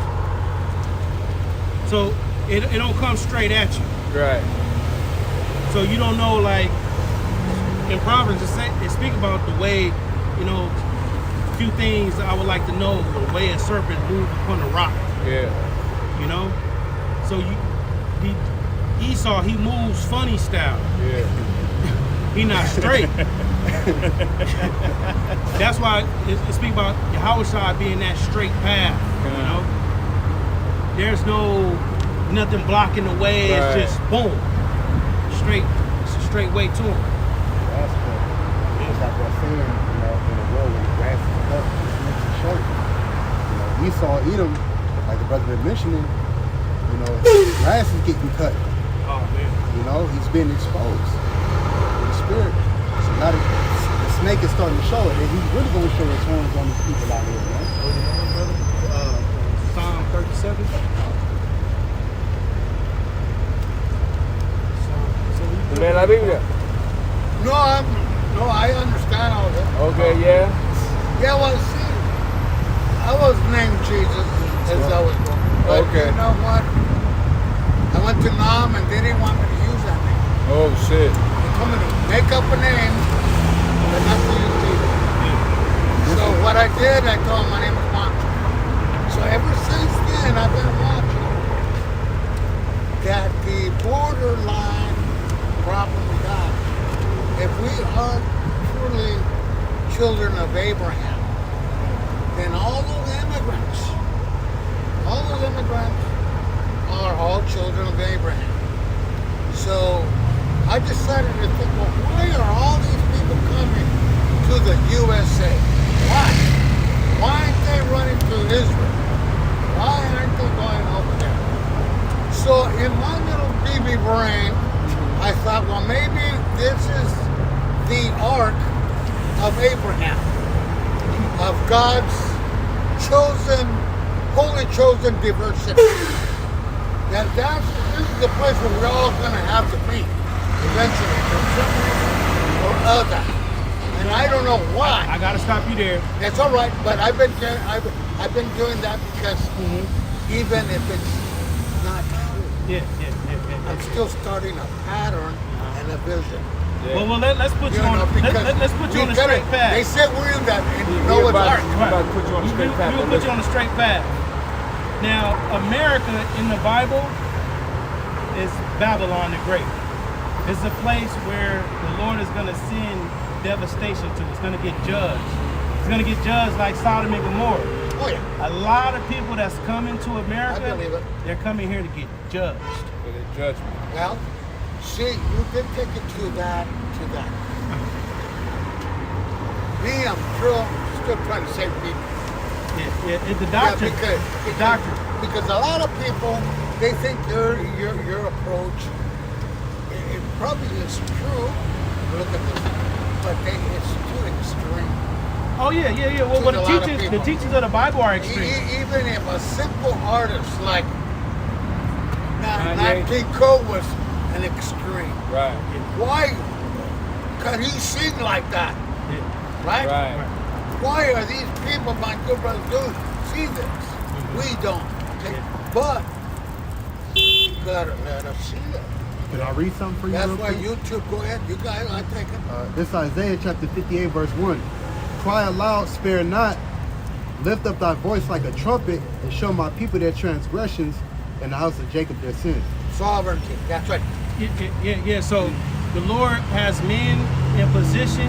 so it don't come straight at you. Right. So you don't know, like, in Proverbs, it speak about the way, you know, a few things I would like to know, the way a serpent moves upon a rock. Yeah. You know? So Esau, he moves funny style. Yeah. He not straight. That's why it speak about Yahushua being that straight path, you know? There's nothing blocking the way. Right. It's just boom, straight straight way to him. That's what it's like they're saying, in a world where grass is cut, it's meant to show. Esau, Edom, like the brother been mentioning, grass is getting cut. Oh man. He's been exposed in the spirit. So now the snake is starting to show it, and he's really going to show his horns on these people out here, man. Oh, you know what, brother? Psalm 37. De la Biblia. No, I understand all that. Okay, yeah. Yeah, well, see, I was named Jesus as I was born. But Okay. you know what? I went to Nam and they didn't want me to use that name. Oh shit. They told me to make up a name, but not to use Jesus. So what I did, I told them my name is Monty. So ever since then, I've been watching that the borderline problem we got. If we are truly children of Abraham, then all those immigrants are all children of Abraham. So I decided to think, well, why are all these people coming to the USA? Why? Why aren't they running to Israel? Why aren't they going over there? So in my little baby brain, I thought, well, maybe this is the ark of Abraham, of God's chosen, holy chosen diversity. This is the place where we're all going to have to meet eventually, for some reason or other. And I don't know why. I gotta stop you there. That's all right, but I've been doing that because even if it's not true, Yeah. I'm still starting a pattern and a vision. Yeah. Well, let's put you on. Let's put you on the straight path. They said we're in that, and you know We're it's about- art. we're about to put you on the straight path. We'll put you on the straight path. Now, America in the Bible is Babylon the Great. It's a place where the Lord is going to send devastation to. It's going to get judged. It's going to get judged like Sodom and Gomorrah. Oh yeah. A lot of people that's coming to America, I believe it. they're coming here to get judged. For the judgment. Well, see, you did take it to that. Me, I'm still trying to save people. Yeah, it's the doctrine. Yeah, The doctrine. because a lot of people, they think your approach, it probably is true. Look at this, but it's too extreme. Oh yeah. Well, To a the lot of teachings people. of the Bible are extreme. Even if a simple artist like Nat Kanye. King Cole was an extreme, Right. why can he sing like that? Yeah. Right? Right. Why are these people, my good brothers, do see this? We don't. Okay? But you gotta let us see it. Can I read something for you? That's real why quick? YouTube, go ahead, you guys, I take it. This is Isaiah chapter 58, verse 1. Cry aloud, spare not. Lift up thy voice like a trumpet, and show my people their transgressions, and the house of Jacob their sins. Sovereignty, that's right. Yeah. So the Lord has men in position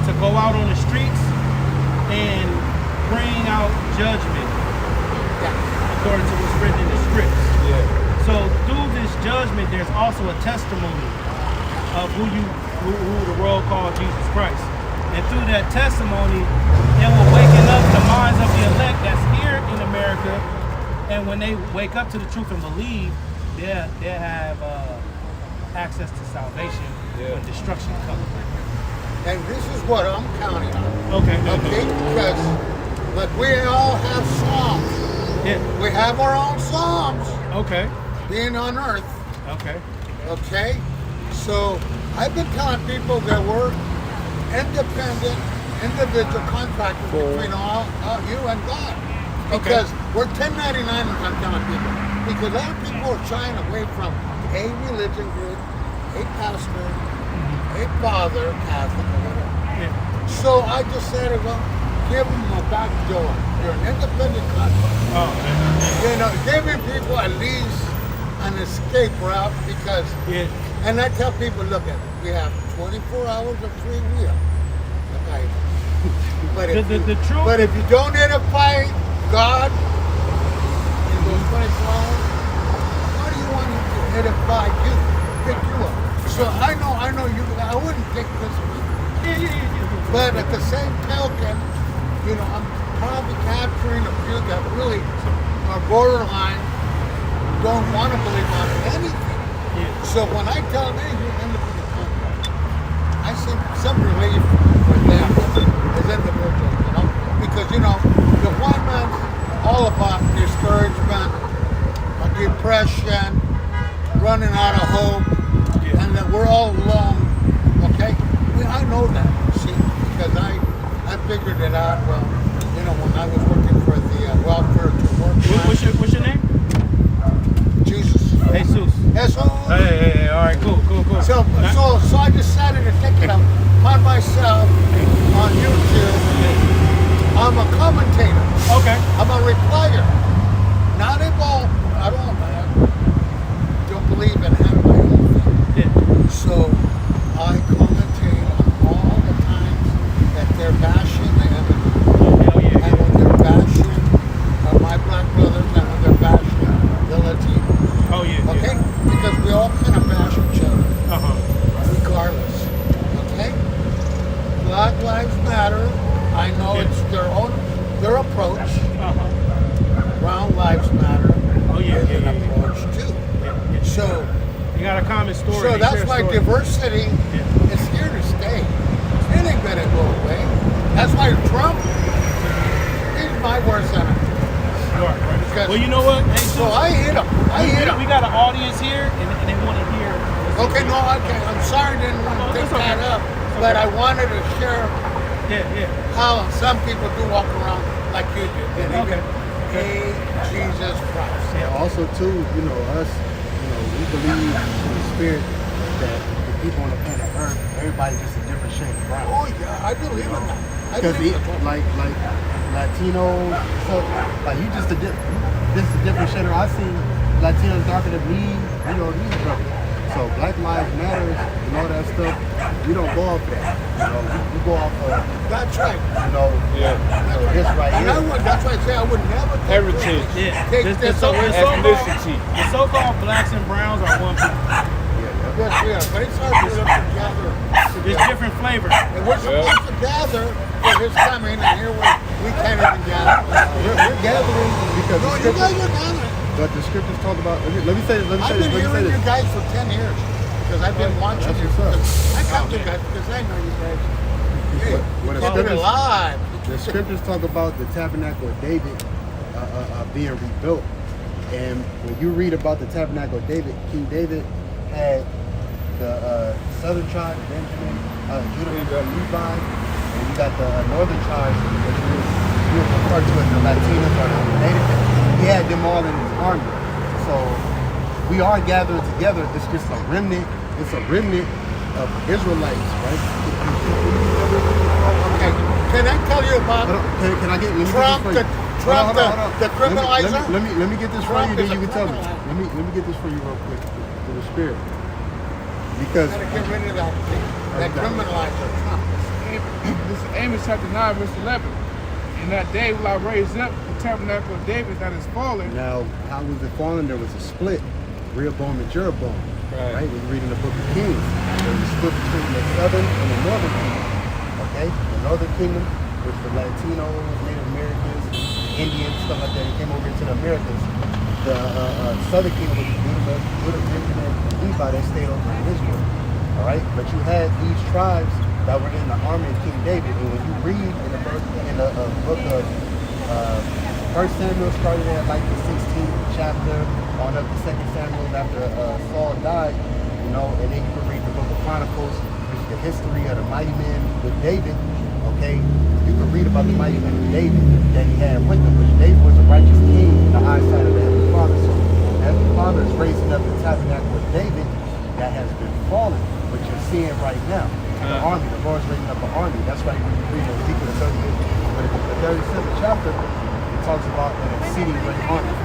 to go out on the streets and bring out judgment Yeah. according to what's written in the scripts. Yeah. So through this judgment, there's also a testimony of who the world called Jesus Christ. And through that testimony, it will waken up the minds of the elect that's here in America. And when they wake up to the truth and believe, they'll have access to salvation when destruction comes. And this is what I'm counting on. Okay. Okay? Because, look, we all have Psalms. Yeah. We have our own Psalms Okay. being on earth. Okay. Okay? So I've been telling people that we're independent, individual contractors between all you and God. Because we're 1099ers, I'm telling people. Because a lot of people are shying away from a religion group, a pastor, a father, Catholic, or whatever. Yeah. So I just said, well, give them a back door. You're an independent contractor. Oh, man. You know, giving people at least an escape route because, Yeah. and I tell people, look at it, we have 24 hours of free will. Okay. But The truth. but if you don't edify God in those 24 hours, how do you want him to edify you? Pick you up. So I know you. I wouldn't think this week. Yeah. But at the same token, you know, I'm probably capturing a few that really are borderline, don't want to believe on anything. Yeah. So when I tell them, hey, you're independent contract, I see some relief for them as individuals, you know? Because, you know, the one man's all about discouragement, depression, running out of hope, Yeah. and that we're all alone, okay? I know that, see, because I figured it out, well, you know, when I was working for the welfare to work. What's your name? Jesus. Jesus. Yes, Hey, all right, cool. So I decided to take it upon myself on YouTube. I'm a commentator. Okay. I'm a replier. Not involved. I don't believe in having my own thing. Yeah. So I commentate on all the times that they're bashing the enemy. Hell yeah. And when they're bashing my black brothers and when they're bashing the Latinos. Oh yeah. Okay? Because we all kind of bash each other, regardless. Okay? Black Lives Matter. I know it's their approach. Brown Lives Matter. Oh yeah. is an approach too. Yeah. So You got a common story. so They that's share a why story. diversity is here to stay. It ain't gonna go away. That's why Trump is my worst enemy. Right. Because- Well, you know what? Hey, So I hit him. we got an audience here, and they want to hear. Okay, no, okay. I'm sorry, I didn't want to Oh, pick it's okay. that up, It's but okay. I wanted to share Yeah. how some people do walk around like you did. And Okay. Hey, Jesus Christ. And also too, you know, us, you know, we believe in the spirit that the people on the planet Earth, everybody just a different shade of brown. Oh yeah, I believe in that. I Because believe in that. like Latinos, so like you just a different shade. I seen Latinos darker than me, you know, these brothers. So Black Lives Matter and all that stuff, we don't go off that. You know, we go off of, That's right. you know, this right And here. that's why I say I would never take Heritage. Yeah. Take The this so- away. the so-called- Ethnicity. The so-called blacks and browns are one people. Yes, we are. But it's hard for them to gather. There's different flavors. And we're supposed to gather for his coming, and here we can't even gather. We're gathering because No, the you guys scriptures, are gathering. but the scriptures talk about. Let me say this. I've been hearing you guys for 10 years because I've been watching That's you. what's up. I come to you guys because I know you guys. Hey, When the keep it scriptures- alive. The scriptures talk about the tabernacle of David being rebuilt. And when you read about the tabernacle of David, King David had the southern tribe, Benjamin, Judah, and Levi, and you got the northern tribes, which you refer to as the Latinos or the Native. He had them all in his army. So we are gathering together. It's just a remnant. It's a remnant of Israelites, right? Okay, can I tell you about Can I get? Let me Trump, get this for you. Trump, Hold on. the criminalizer? Let me get this for Trump you. Then is a you can tell me. criminalizer. Let me get this for you real quick. To the spirit, because Gotta get rid of that thing, that criminalizer, Trump. This is Amos chapter 9, verse 11. In that day will I raise up the tabernacle of David that is fallen. now how was it falling? There was a split, Rehoboam and Jeroboam. Right. When you read in the book of Kings, there was a split between the southern and the northern kingdom. Okay, the northern kingdom, which the Latinos, Native Americans, Indians, stuff like that, they came over into the Americas. The southern kingdom, which is Judah, Benjamin, and Levi, they stayed over in Israel. All right, but you had these tribes that were in the army of King David, and when you read in the book of 1 Samuel, starting at like the 16th chapter, on up to 2 Samuel after Saul died, you know, and then you can read the book of Chronicles, which is the history of the mighty men with David. Okay, you can read about the mighty men with David that he had with him, which David was a righteous king in the eyesight of the Heavenly Father. So the Heavenly Father is raising up the tabernacle of David that has been fallen, which you're seeing right now. The army, the Lord's raising up an army. That's why you read in Ezekiel the 37th chapter, it talks about an exceeding great army.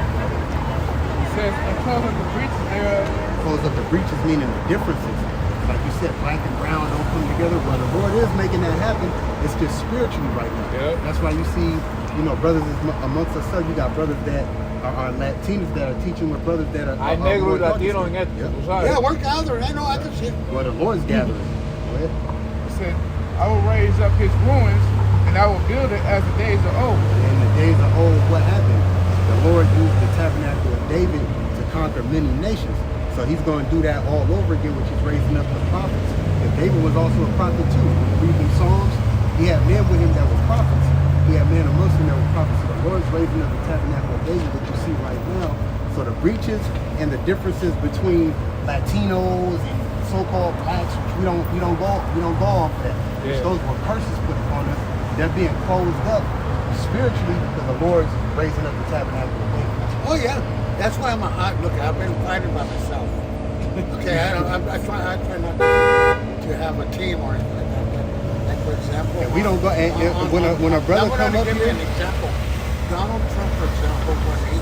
It says, and close up the breaches thereof. Close up the breaches, meaning the differences. Like you said, black and brown don't come together. Well, the Lord is making that happen. It's just spiritually right now. Yep. That's why you see, brothers is amongst ourselves. You got brothers that are Latinos that are teaching with brothers that are. Hay negro y latino en esto, Yeah. tú sabes. Yeah, we're gathering. I know. I can see. Well, the Lord's gathering. Go ahead. It said, I will raise up his ruins, and I will build it as the days of old. In the days of old, what happened? The Lord used the tabernacle of David to conquer many nations. So he's going to do that all over again, which is raising up the prophets. And David was also a prophet too. When you read them Psalms, he had men with him that were prophets. He had men amongst him that were prophets. So the Lord's raising up the tabernacle of David that you see right now. So the breaches and the differences between Latinos and so-called blacks, which we don't go off that. Yeah. Those were curses put upon us. They're being closed up spiritually because the Lord's raising up the tabernacle of David. Oh yeah, that's why look. I've been fighting by myself. Okay, I try not to have a team or anything like that. But like for example, And we don't go. And when a brother I'm come gonna up give you here, an example. Donald Trump, for example, when he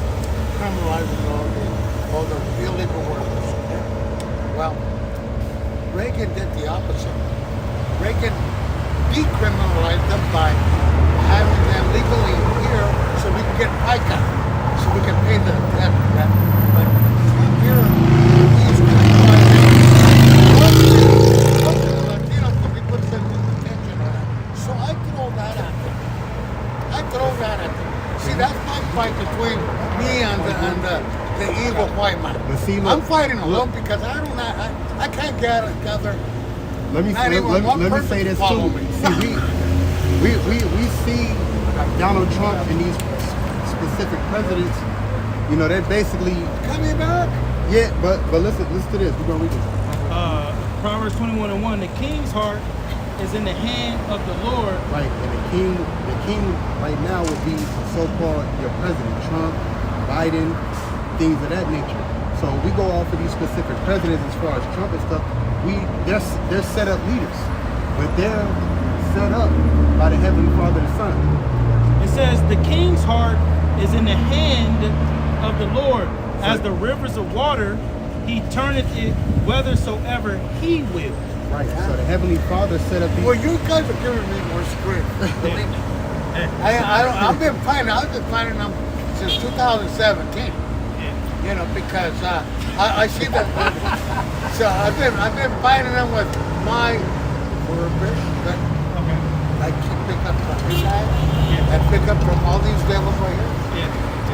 criminalizes all the illegal workers. Okay? Well, Reagan did the opposite. Reagan decriminalized them by having them legally here so we can get FICA, so we can pay the debt. But Trump here, he's criminalizing Latinos because he puts them in detention. So I throw that at them. See, that's my fight between me and the evil white man. But see, look, I'm fighting alone because I can't gather. let me Not even one let me person say this follow too. me. See, we see Donald Trump and these specific presidents. They're basically Coming back. yeah. But listen to this. We're gonna read this. Proverbs 21:1. The king's heart is in the hand of the Lord. Right, and the king right now would be so-called your president, Trump, Biden, things of that nature. So we go off of these specific presidents as far as Trump and stuff. They're set up leaders, but they're set up by the Heavenly Father, the Son. It says the king's heart is in the hand of the Lord. As the rivers of water, he turneth it whithersoever he will. Right. So the Heavenly Father set up these. Well, you guys are giving me more strength. Believe me. I've been fighting them since 2017. Because I see that. So I've been fighting them with my purpose that I can pick up from this side and pick up from all these devils right here.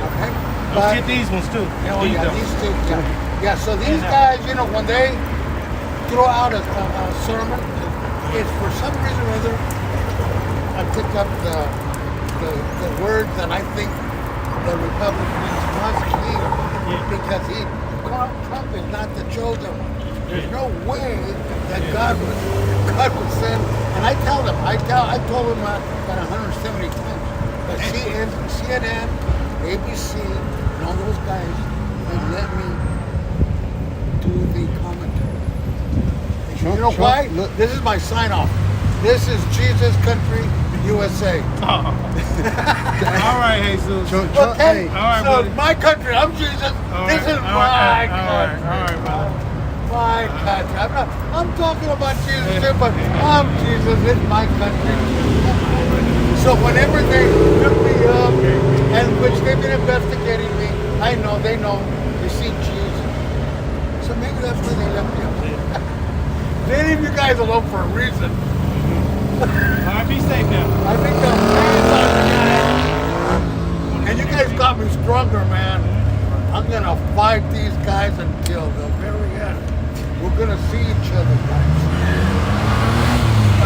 Okay. Let's get these ones too. These two. Yeah. So these guys, when they throw out a sermon, it's for some reason or other I pick up the word that I think the Republicans must hear because Trump is not the chosen one. There's no way that God would send. And I told them about 170 times. But CNN, ABC, and all those guys, they let me do the commentary. You know why? Look, This is my sign off. This is Jesus Country, USA. All right, Jesus. Trump, Okay, hey, All right, so buddy. my country, I'm Jesus. All This right, is all my right, country. all right, brother. My country. I'm talking about Jesus too, but I'm Jesus. It's my country. So whenever they look me up, and which they've been investigating me, they know, they see Jesus. So maybe that's why they left me up. They leave you guys alone for a reason. All right, be safe now. I think the fans are and you guys got me stronger, man. I'm gonna fight these guys until the very end. We're gonna see each other, guys.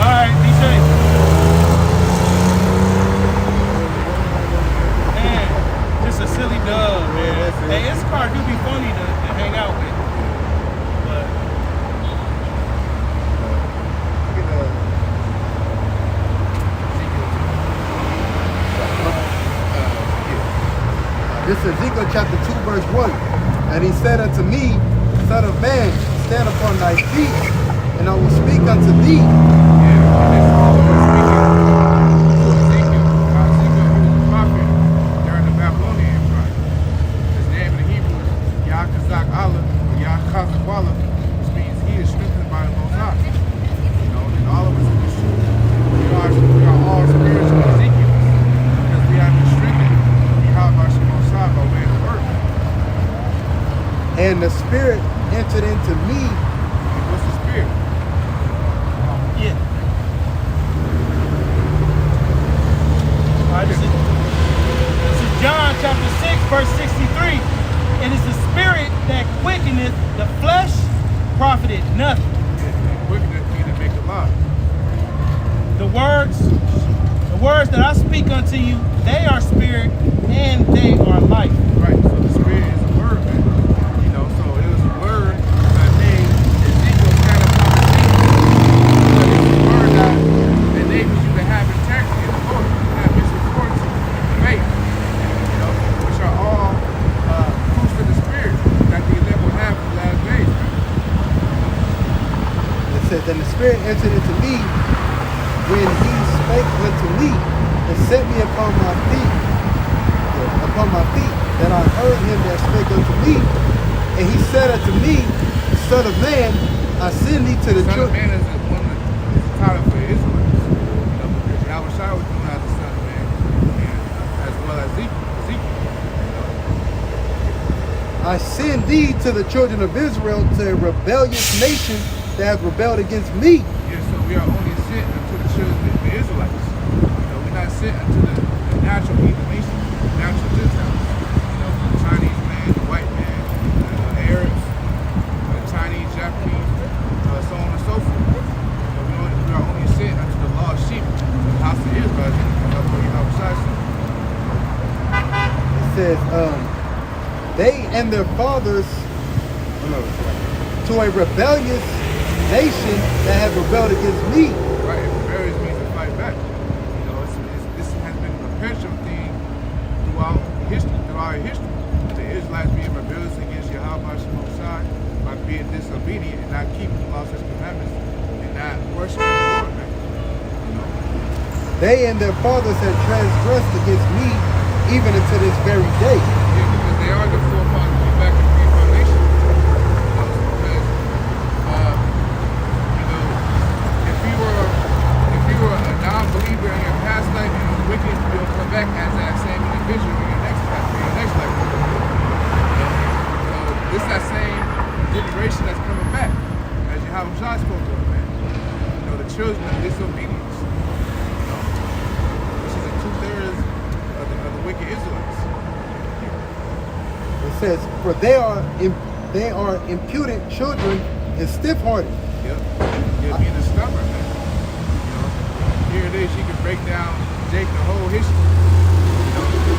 All right, be safe. Man, just a silly dub, man. Hey, this car do be funny to hang out with. But This is Ezekiel chapter 2, verse 1. And he said unto me, Son of man, stand upon thy feet, and I will speak unto thee. Which means he is strengthened by the Most High. And all of us in this truth, we are all spiritual Ezekiel because we have been and the Spirit entered into me. What's the spirit? Yeah. All right, this is John chapter 6, verse 63. It is the spirit that quickeneth, the flesh profited nothing. Wickedness mean to make alive. The words that I speak unto you, they are spirit and they are life. Right. So the spirit is a word, man. You know, so it was a word that made Ezekiel stand up on his feet. But it's a word that enables you to have integrity in the Lord, have misericordia, faith, you know, which are all fruits of the spirit that the elect will have in the last days, man. It says, and the Spirit entered into me when he spake unto me and set me upon my feet, that I heard him that spake unto me. And he said unto me, Son of man, I send thee to the Son of children. man is a title for the Israelites. You know, because Yahweh Shai was known as the Son of Man, and as well as Ezekiel. I send thee to the children of Israel, to a rebellious nation that hath rebelled against me. Yeah, so we are only sent unto the children of the Israelites. You know, we're not sent unto the natural heathen nations, natural Gentiles. You know, the Chinese man, the white man, the Arabs, the Chinese, Japanese, so on and so forth. You know, we are only sent unto the lost sheep, the house of Israel. That's what Yahweh Shai said. It says, they and their fathers, to a rebellious nation that have rebelled against me. Right, and rebellious means to fight back. You know, this has been a perpetual thing throughout our history. The Israelites being rebellious against Yahweh Shai by being disobedient and not keeping the laws and commandments and not worshiping the Lord, man. You know? They and their fathers have transgressed against me, even unto this very day. Yeah, because they are the forefathers of back in the foundation. You know, because you know, if you were a non-believer in your past life and you're wicked, you'll come back as that same individual in your next life. You know, so this is that same generation that's coming back, as Yahweh Shai spoke of, man. You know, the children of disobedience. You know, which is 2/3 of the wicked Israelites. It says, for they are impudent children and stiff-hearted. Yep. Yeah, being a stubborn, man. You know, here it is, she can break down Jake the whole history. You know, the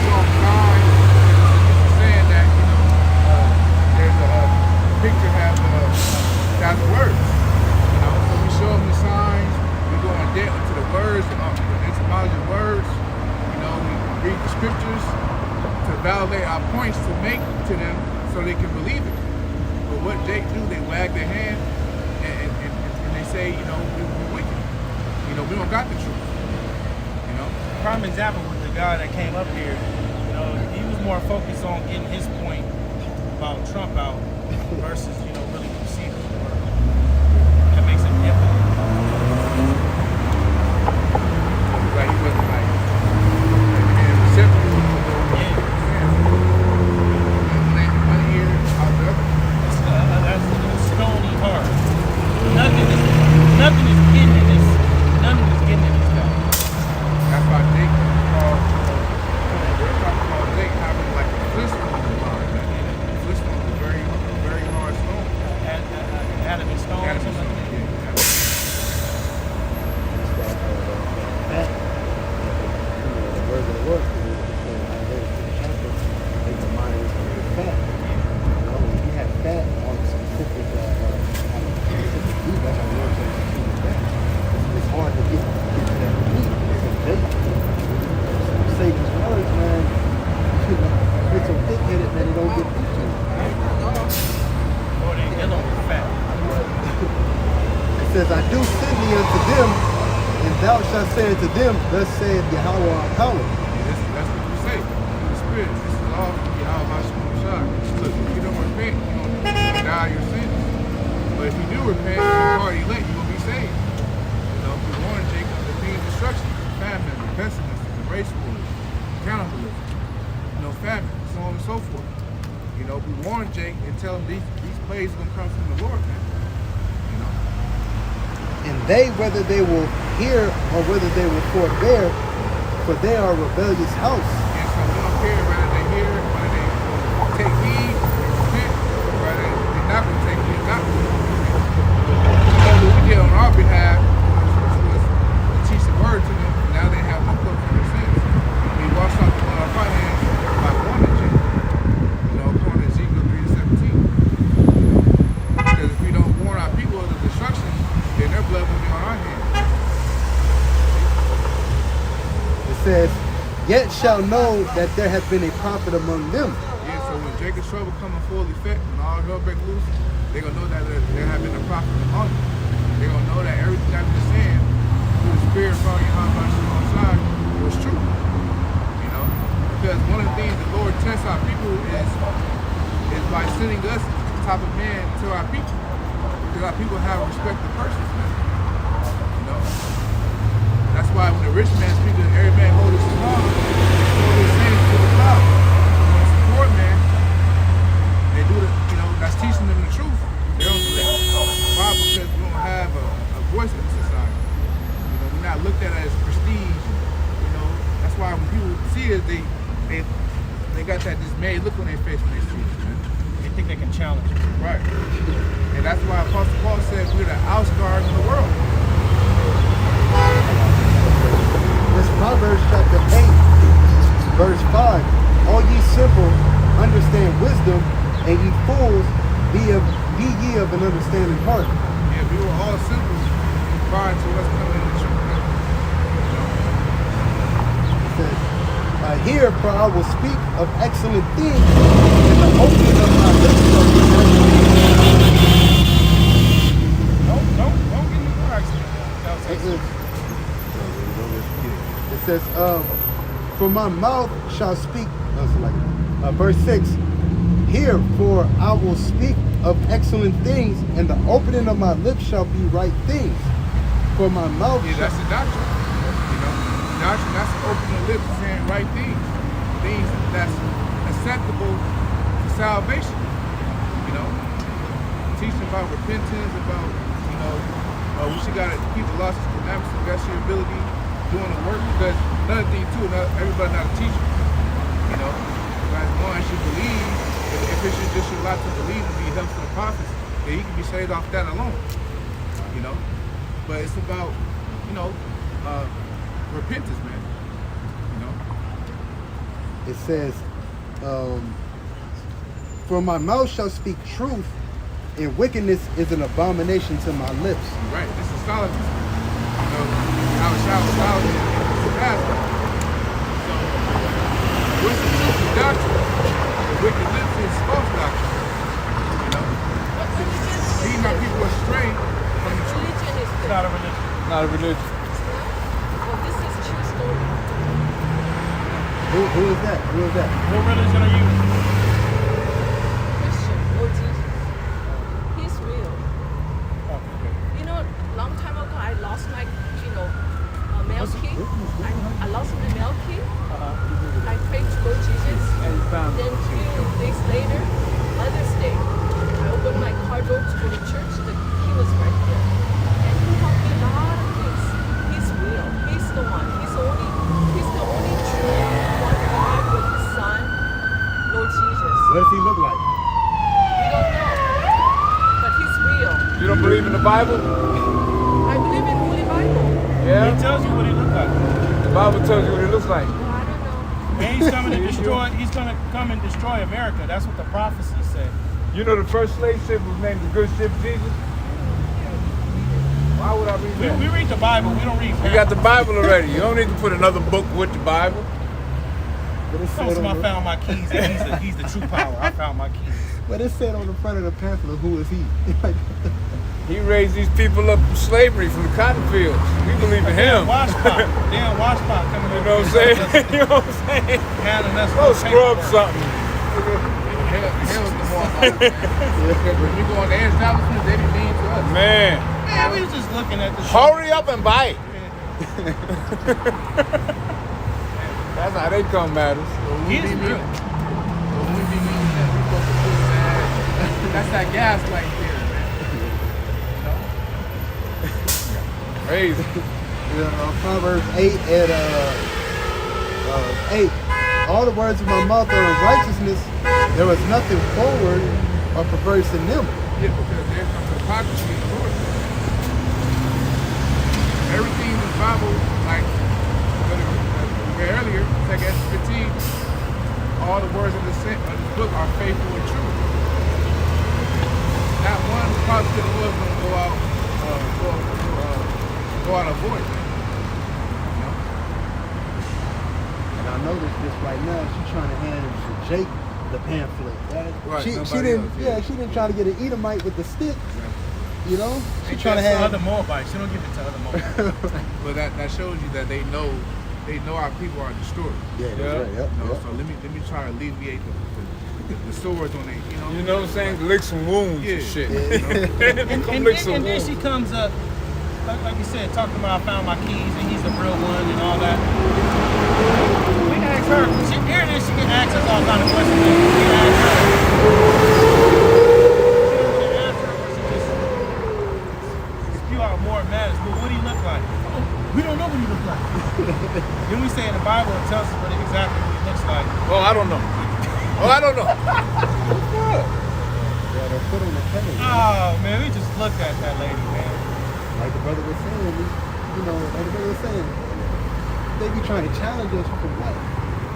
song 9 is saying that, you know, there's a picture has words. You know, so we show them the signs, we go in depth into the words, the etymology of words. You know, we read the scriptures to validate our points to make to them so they can believe it. But what they do, they wag their hand and they say, you know, we're wicked. You know, we don't got the truth. You know? Prime example with the guy that came up here. You know, he was more focused on getting his point about Trump out versus, you know, really receiving the word. That makes him different. Like he wasn't like being receptive. Yeah. One ear out the other. That's stony hard. Nothing is getting in this. Nothing is getting in this guy. That's why Jake called Jake having like a Flintstone in the line. Flintstone is a very, very hard stone. Adam and Stone or something like that. The words of the Lord, make the mind fat. You know, when you have fat on a specific meat, that's how the Lord says fat. It's hard to get to that meat. Say these words, man. Get so thick-headed that it don't get through to you. Or they dealing with fat. It says, I do send thee unto them, and thou shalt say unto them, thus saith Yahweh our power. That's what you say. The Spirit, this is all from Yahweh Shai. Look, if you don't repent, you're going to die your sins. But if you do repent, you're already elect, you're going to be saved. You know, we warned Jacob of the being destruction, famine, pessimism, race wars, cannibalism, you know, famine, so on and so forth. you know, we warn Jake and tell him these plays are gonna come from the Lord, man. You know. And they, whether they will hear or whether they will forbear, for they are a rebellious house. And so we don't care whether they hear it, whether they take heed, repent, or whether they're not gonna take heed, not gonna what we did on our behalf was teach the word to them. Now they have no cloak for their sins. We washed off the blood of our hands by warning Jake. You know, according to Ezekiel 3:17. Because if we don't warn our people of the destruction, then their blood will be on our hands. It says, yet shall know that there hath been a prophet among them. Yeah, so when Jacob's trouble come in full effect, when all hell break loose, they're going to know that there have been a prophet among them. They're going to know that everything I've been saying through the spirit from Yahweh side was true. You know? Because one of the things the Lord tests our people is by sending us the type of man to our people. Because our people have respect for persons, man. You know? That's why when the rich man speaks, every man hold his tongue, hold his hands to the cloud. When it's the poor man, they do the, you know, that's teaching them the truth. They don't do that. Why? Because we don't have a voice in the society. You know, we're not looked at as prestige. You know, that's why when people see us, they got that dismayed look on their face when they see us, man. They think they can challenge you. Right. And that's why Apostle Paul said we're the outskirts of the world. This Proverbs chapter 8, verse 5. All ye simple, understand wisdom, and ye fools, be ye of an understanding heart. Yeah, we were all simple prior to us coming in the truth. It says, here, for I will speak of excellent things, and the opening of my lips shall be Don't get in the car accident. It says, for my mouth shall speak, verse 6, here, for I will speak of excellent things, and the opening of my lips shall be right things. For my mouth Yeah, that's the doctrine. You know, doctrine, that's opening the lips and saying right things. Things that's acceptable to salvation. You know, teaching about repentance, about, you know, we should gotta keep the laws and commandments to the best of your ability, doing the work, because another thing too, everybody not a teacher. You know, as one should believe, if it's just your lot to believe and be helpful to the prophets, then you can be saved off that alone. You know, but it's about, you know, repentance, man. You know. it says, for my mouth shall speak truth, and wickedness is an abomination to my lips. Right, this is Solomon. You know, our child Solomon is a pastor. So, what's the truth is doctrine? The wicked lips is false doctrine. You know? Leading my people astray from the truth. Religion is It's this. not a religion. Not a religion. Well, this is true story. Who is that? Who is that? What religion are you? Christian, Lord Jesus. He's real. Oh, okay. You know, long time ago, I lost my, male key. I lost my male key. I prayed to Lord Jesus. And you found Then 2 days later, Mother's Day, I opened my car door to go to church. The key was right there. And he helped me a lot of things. He's real. He's the one. He's the only true one God with his son, Lord Jesus. What does he look like? We don't know. But he's real. You don't believe in the Bible? I believe in Holy Bible. Yeah. He tells you what he looks like. The Bible tells you what it looks like. Well, I don't know. And he's coming to destroy. He's going to come and destroy America. That's what the prophecies say. You know the first slave ship was named the Good Ship Jesus? Why would I read that? We read the Bible. We don't read. You got the Bible already. You don't need to put another book with the Bible. What it said Someone on the, found my keys. And he's the true power. I found my keys. what it said on the front of the pamphlet, who is he? He raised these people up from slavery, from the cotton fields. We believe in him. Washpot. Damn washpot coming You over. know what I'm saying? You know what I'm saying? Handing us Go no scrub paperwork. something. Hell is the more about it. Because when we go on the establishment, they be mean to us. Man, Man, we was just looking at this. hurry up and bite. That's how they come at us. When we He's be mean, real. when we be mean to them, we supposed to That's that gaslight theory, man. You know? Crazy. Proverbs 8 and 8. All the words of my mouth are in righteousness. There was nothing forward or perverse in them. Yeah, because there's some hypocrisy in the Lord. Everything in the Bible, like we read earlier, like Esther 15, all the words of this book are faithful and true. Not one prophet of the Lord is going to go out of void. You know? And I noticed this right now. She's trying to hand Jake the pamphlet. Right, She nobody didn't. else, Yeah, she didn't try to get an Edomite with the stick. You know, she She trying to to have. other Moabites. She don't give it to other Moabites. But that shows you that they know our people are destroyed. Yeah, that's right. Yep, You know, yep. so let me try to alleviate the swords on it. You know what I'm saying? Lick some wounds Yeah. and shit. Yeah. You know? And Lick some then she wounds. comes up, like you said, talking about I found my keys and he's the real one and all that. We ask her, here it is, she can ask us all kind of questions. We ask her. She doesn't answer her, but she just spew out more madness. But what do you look like? Oh, we don't know what he looks like. Then we say in the Bible, it tells us exactly what he looks like. Oh, I don't know. Oh, I don't know. Yeah, they're put on the page. Oh, man, we just looked at that lady, man. Like the brother was saying, you know, like the brother was saying, they be trying to challenge us from what?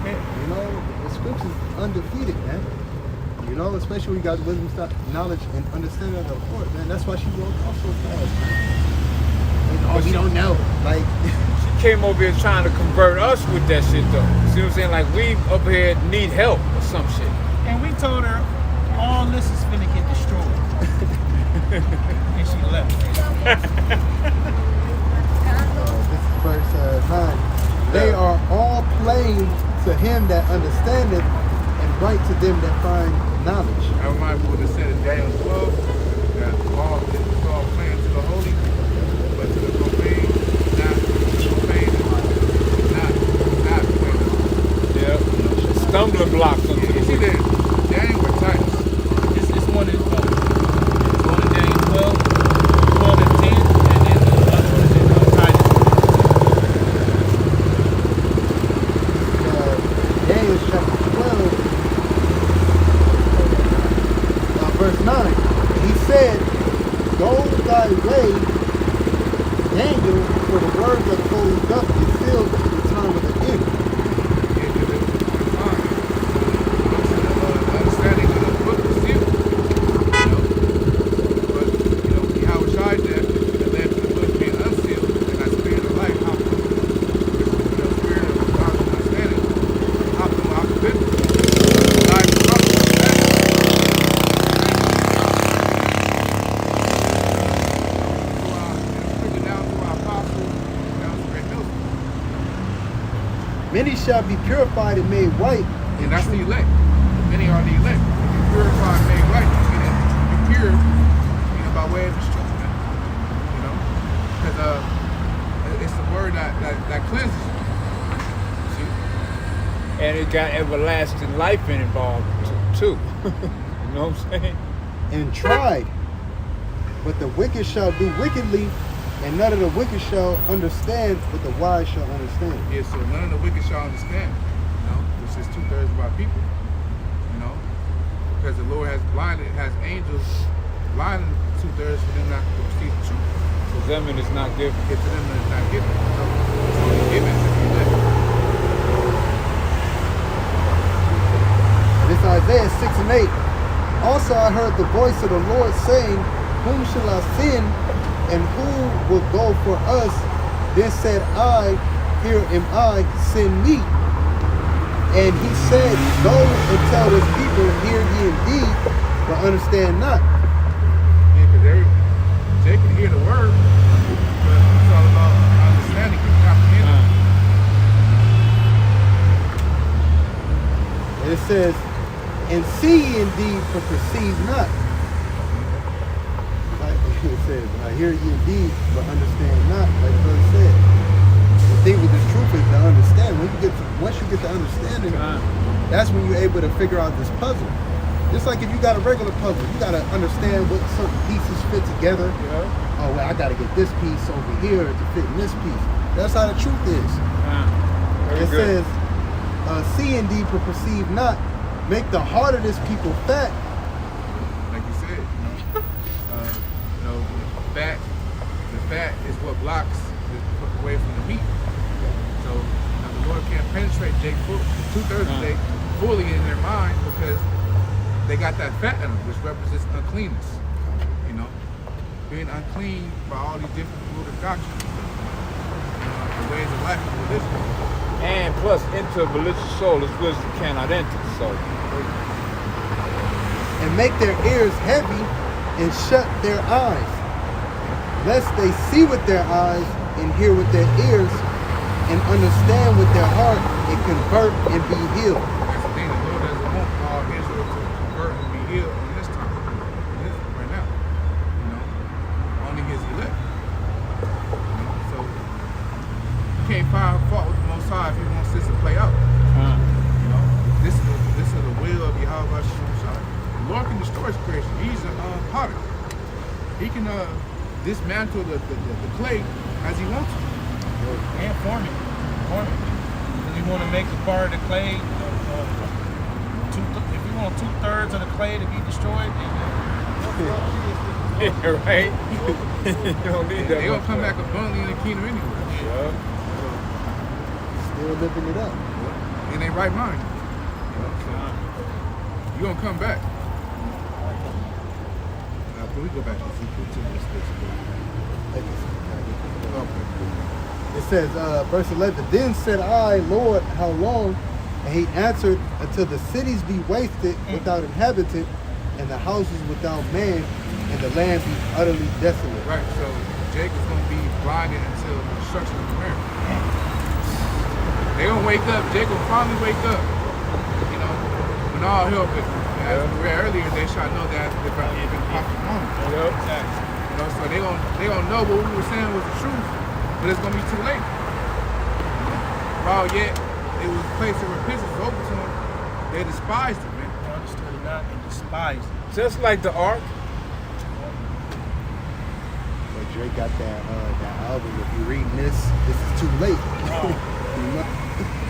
You know, the scripture's undefeated, man. You know, especially when you got wisdom, knowledge, and understanding of the Lord, man. That's why she wrote off so fast, man. Like, oh, we don't know. Like, She came over here trying to convert us with that shit, though. See what I'm saying? Like, we up here need help or some shit. And we told her all this is finna get destroyed. And she left. this is verse 9. They are all plain to him that understandeth, and right to them that find knowledge. I remind people that said in Daniel 12 that all is all plain to the holy, but to the profane, not plain. Yeah. Stumbling blocks unto You the see wicked. that Daniel with Titus. It's one in Daniel 12, 12 and 10, and then the other one is in Titus. Daniel chapter 12, verse 9. And he said, go thy way, Daniel, for the word that closed up is sealed to the time of the end. Yeah, because it was fine. Understanding of the book was sealed. You know? But, you know, how was tried that led to the book being unsealed, and that spirit of life, how come, the spirit of knowledge and understanding, how come biblical? Life is talking about that. Down to our apostles, down to Great Mills. Many shall be purified and made white. And that's the elect. Many are the elect. If you purify and made right, you're pure, you know, by way of his truth, man. You know? Because it's the word that cleanses you. See? And it got everlasting life involved, too. You know what I'm saying? And tried. But the wicked shall do wickedly, and none of the wicked shall understand, but the wise shall understand. Yeah, so none of the wicked shall understand, you know, which is 2/3 of our people, you know, because the Lord has angels blinding 2/3 for them not to receive the truth. To them it is not given. Get to them and it's not given. So it's only given to the elect. This Isaiah 6 and 8. Also I heard the voice of the Lord saying, whom shall I send, and who will go for us? Then said I, here am I, send me. And he said, go and tell this people, hear ye indeed, but understand not. Yeah, because they can hear the word, but it's all about understanding and comprehending. And it says, and see ye indeed, but perceive not. Like it says, I hear ye indeed, but understand not. Like the brother said. The thing with this truth is to understand. Once you get the understanding, that's when you're able to figure out this puzzle. Just like if you got a regular puzzle, you gotta understand what certain pieces fit together. Yeah. Oh, well, I gotta get this piece over here to fit in this piece. That's how the truth is. Very It good. says, see indeed, but perceive not. Make the heart of this people fat. Like you said, the fat is what blocks away from the meat. So the Lord can't penetrate Jake 2/3 of Jake fully in their mind because they got that fat in them, which represents uncleanness. You know, being unclean by all these different polluted doctrines, the ways of life of religion. And plus, into a religious soul is wisdom cannot enter. So, And make their ears heavy and shut their eyes, lest they see with their eyes and hear with their ears and understand with their heart and convert and be healed. That's the thing, the Lord doesn't want all Israel to convert and be healed in this time, right now. You know, only his elect. You know, so you can't find fault with the Most High if he wants this to play out. You know, this is the will of Yahweh Shai. The Lord can destroy his creation. He's a potter. He can dismantle the clay as he wants to. And form it. If you want to make a part of the clay, if you want 2/3 of the clay to be destroyed, then yeah, right? You don't need that. They're going much to come more. back abundantly in the kingdom anyway. Yeah. Still living it up. In their right mind. You know, so you're going to come back. Can we go back to Ezekiel 2 in this case? It says, verse 11, then said I, Lord, how long? And he answered, until the cities be wasted without inhabitant, and the houses without man, and the land be utterly desolate. Right, so Jake is going to be blinded until the destruction of America. They're going to wake up. Jake will finally wake up. You know, when all hell breaks loose. As we read earlier, they shall know that they've been prophet moment. Yep. You know, so they gonna know what we were saying was the truth, but it's gonna be too late. While yet it was a place of repentance open to them, they despised it, man. they understood it not and despised it. Just like the ark. But Drake got that album. If you're reading this is too late. You know?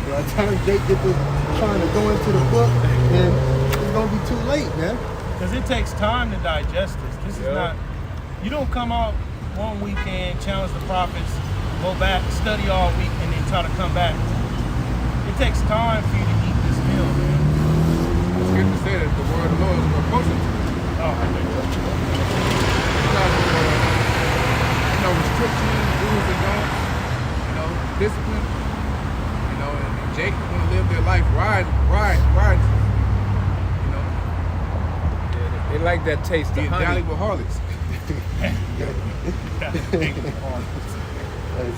By the time Jake get to trying to go into the book, and it's gonna be too late, man. Because it takes time to digest this. This is Yeah. not, you don't come out one weekend, challenge the prophets, go back, study all week, and then try to come back. It takes time for you to eat this meal, man. The scripture said that the word of the Lord is more potent. Oh, Restrictions, do's and don'ts, discipline. And Jake is gonna live their life right. They like that taste of Being honey. valuable harlots.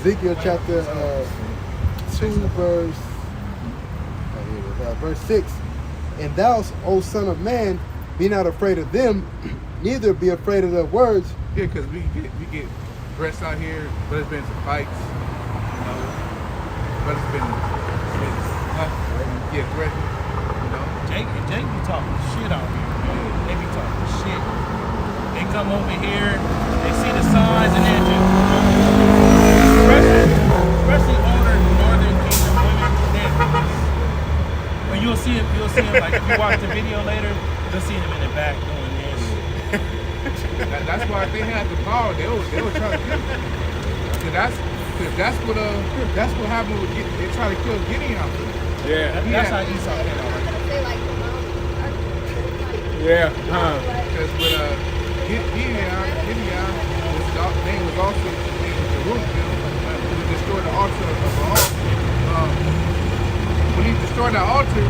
Ezekiel chapter 2, verse 6. And thou, O son of man, be not afraid of them, neither be afraid of their words. Yeah, because we get threats out here, but it's been some fights, but it's been threatened, Jake be talking shit out here, man. They be talking shit. They come over here, they see the signs, and then just, especially older Northern Kingdom women, but you'll see them like if you watch the video later, you'll see them in the back doing this. That's why if they had the power, they would try to kill him. Cause that's what happened with they try to kill Gideon out there. Yeah. That's how Esau came out. Yeah. Because with Gideon, his name was also named Jerusalem, who destroyed the altar of Baal. When he destroyed the altar,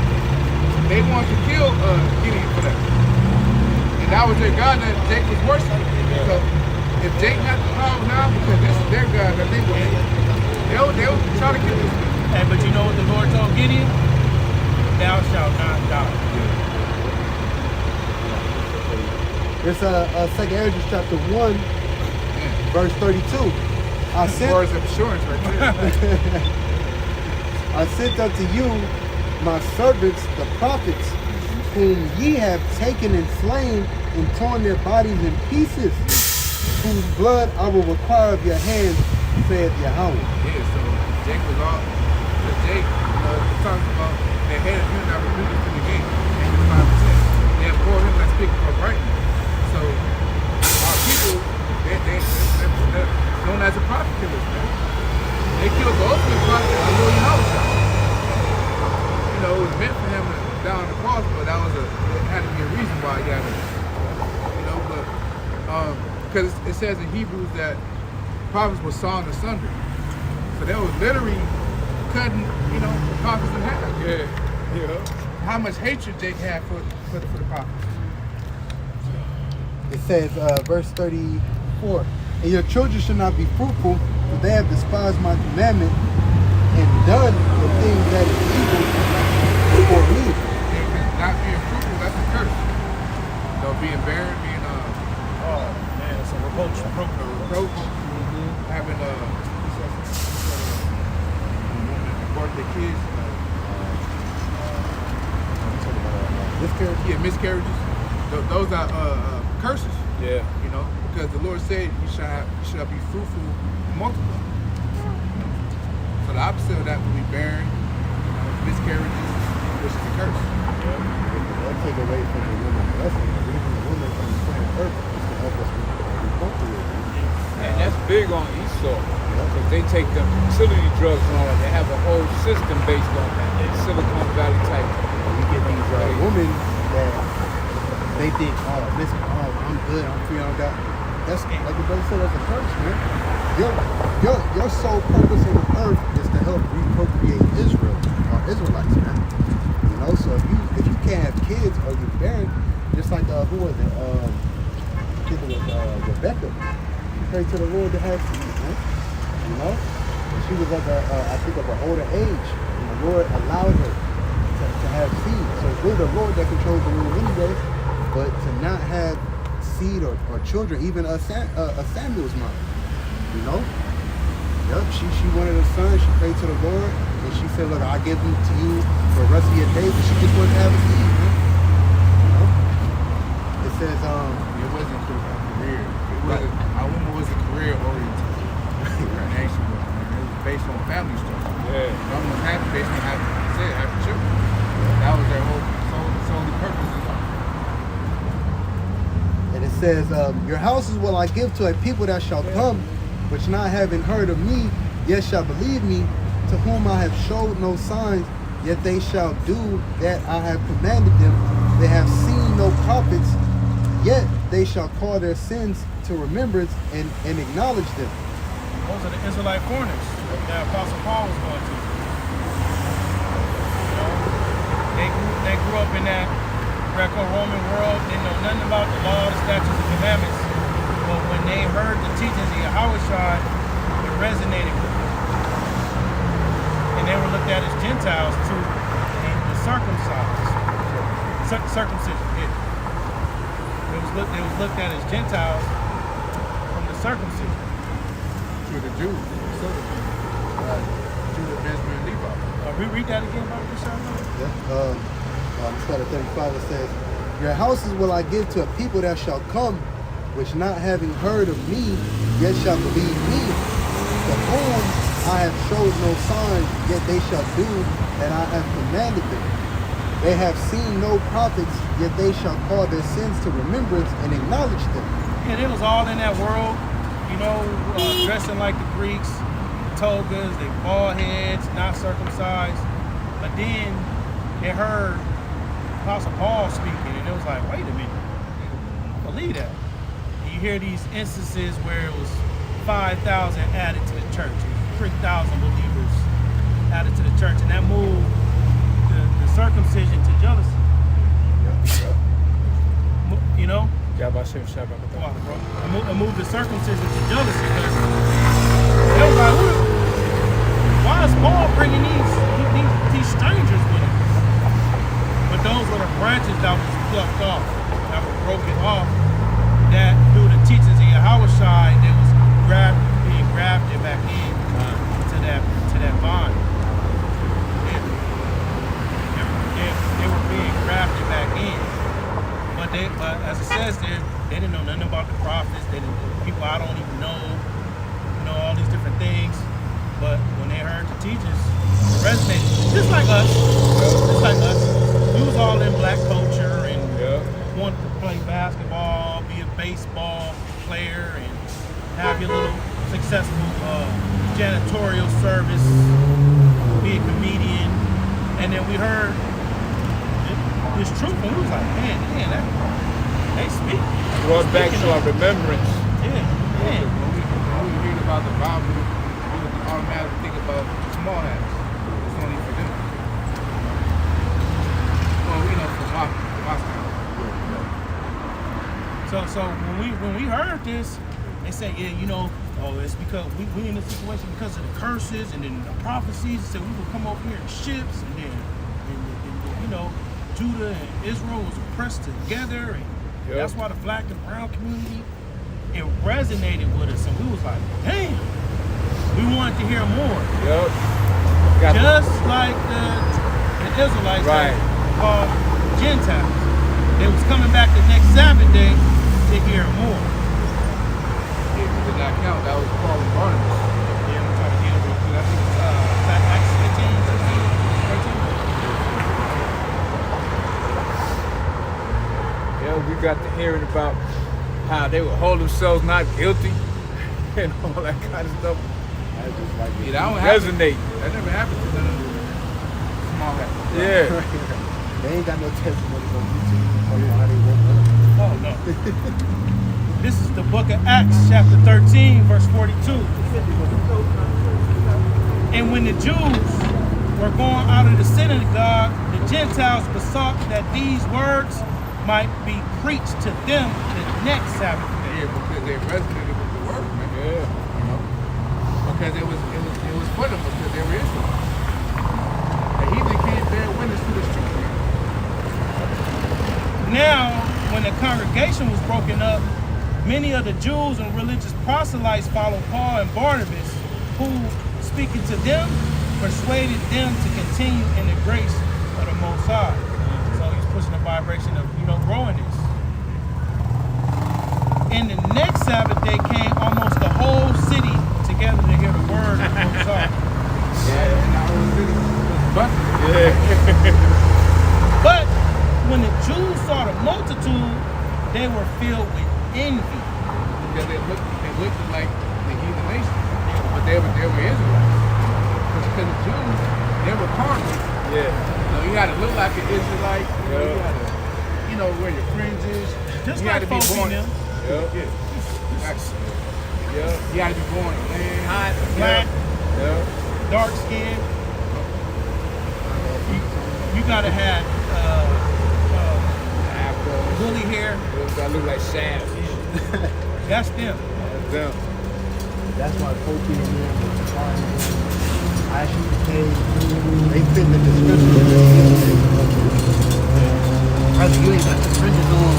they wanted to kill Gideon for that. And that was their God that Jake was worshiping. So if Jake had the power now, because this is their God that they will try to kill this man. Hey, but you know what the Lord told Gideon? Thou shalt not die. It's 2 Ezra chapter 1, verse 32. Words of assurance right there. I sent unto you my servants, the prophets, whom ye have taken and slain and torn their bodies in pieces, whose blood I will require of your hands, saith Yahweh. Yeah, so Jake was all, but Jake, it talks about they hated him not repentance in the game. Amos 5:10. They abhor him that speak uprightly. So our people, they're known as the prophet killers, man. They killed the ultimate prophet, our Lord Yahweh. You know, it was meant for him to die on the cross, but it had to be a reason why he had to. You know, but because it says in Hebrews that prophets were sawn asunder. So they was literally cutting, the prophets in half. Yeah. How much hatred Jake had for the prophets. It says, verse 34, and your children shall not be fruitful, for they have despised my commandment and done the thing that is evil for me. Not being fruitful, that's a curse. So being barren, being Oh man, it's a reproach. approach, having abort their kids, Miscarriage. miscarriages. Those are curses. Yeah. Because the Lord said you shall be fruitful and multiply. So the opposite of that would be barren, miscarriages, which is a curse. That take away from the woman's blessing. The reason the woman from the planet Earth is to help us procreate. And that's big on Esau. Because they take them fertility drugs and all that. They have a whole system based on that. Silicon Valley type. We get these women that they think, oh, listen, I'm good, I'm free, I don't got. That's like the brother said, that's a curse, man. Your sole purpose on the earth is to help reappropriate Israel or Israelites, man. So if you can't have kids or you're barren, just like who was it? I think it was Rebecca. She prayed to the Lord to have seed, man. And she was like I think of an older age, and the Lord allowed her to have seed. So it's really the Lord that controls the womb anyway. But to not have seed or children, even Samuel's mom, Yep, she wanted a son. She prayed to the Lord, and she said, "Look, I'll give him to you for the rest of your days." But she just wanted to have a seed, man. It says, It wasn't a career. Our woman wasn't career oriented. Her nation was. It was based on family structure. Yeah. Some was happy based on having children. That was their whole solely purpose in life. and it says, "Your houses will I give to a people that shall come, which not having heard of me, yet shall believe me, to whom I have showed no signs, yet they shall do that I have commanded them. They have seen no prophets, yet they shall call their sins to remembrance and acknowledge them." Those are the Israelite foreigners that Apostle Paul was going to. They grew up in that Greco-Roman world. They know nothing about the law, the statutes, and commandments. But when they heard the teachings of Yahushua, it resonated with them. And they were looked at as Gentiles to the circumcised. Circumcision, yeah. They was looked at as Gentiles from the circumcision. To the Jews, Judah, Benjamin, and Levi. Read that again, Bible Yeshua. Instead of 35, it says, "Your houses will I give to a people that shall come, which not having heard of me, yet shall believe me, to whom I have showed no sign, yet they shall do that I have commanded them. They have seen no prophets, yet they shall call their sins to remembrance and acknowledge them." And it was all in that world, dressing like the Greeks, togas, they bald heads, not circumcised. But then they heard Apostle Paul speaking, and it was like, wait a minute, believe that. And you hear these instances where it was 5,000 added to the church, 3,000 believers added to the church, and that moved the circumcision to jealousy. I moved the circumcision to jealousy because it was like, why is Paul bringing these strangers with him? But those were the branches that was plucked off, that were broken off, that through the teachings of Yahushua, they was being grafted back in to that vine. They were being grafted back in. end. But as it says there, they didn't know nothing about the prophets. They didn't, people I don't even know, all these different things. But when they heard the teachers, it resonated. Just like us. You was all in black culture and wanted to play basketball, be a baseball player, and have your little successful janitorial service, be a comedian. And then we heard this truth, and we was like, man, they speak. Brought back to our remembrance. Yeah. When we read about the Bible, we would automatically think about small hats. It's only for them. Well, from my style. So when we heard this, they said, it's because we in this situation because of the curses and then the prophecies. They said we would come over here in ships, and then Judah and Israel was oppressed together, and that's why the black and brown community, it resonated with us, and we was like, damn, we wanted to hear more. Just like the Israelites that called Gentiles. They was coming back the next Sabbath day to hear more. If you did not count, that was Paul and Barnabas. Yeah, we're trying to get it real quick. I think it's Acts 15, 13. Yeah, we got to hearing about how they would hold themselves not guilty and all that kind of stuff. I just like it. That don't happen. Resonate. That never happened to none of the small hats. Yeah. They ain't got no testimony on YouTube. How they woke up. Oh, no. This is the book of Acts, chapter 13, verse 42. And when the Jews were going out of the synagogue, the Gentiles besought that these words might be preached to them the next Sabbath day. Yeah, because they resonated with the word, man. Because it was for them, because they were Israelites. The heathen can't bear witness to this truth, man. Now, when the congregation was broken up, many of the Jews and religious proselytes followed Paul and Barnabas, who, speaking to them, persuaded them to continue in the grace of the Most High. So he's pushing the vibration of, growing this. And the next Sabbath day came almost the whole city together to hear the word of the Most High. And the whole city was busted. But when the Jews saw the multitude, they were filled with envy. Because they looked like the heathen nation. But they were Israelites. Because the Jews, they were carnal. You had to look like an Israelite. You had to, wear your fringes. Just you like had to be folks born. in them. You had to be born in land. Hot, black, dark skin. You gotta have woolly hair. That look like Sam. That's them. That's them. That's why 14 of them were trying actually they fit the description. Brother, you ain't got the fringes on.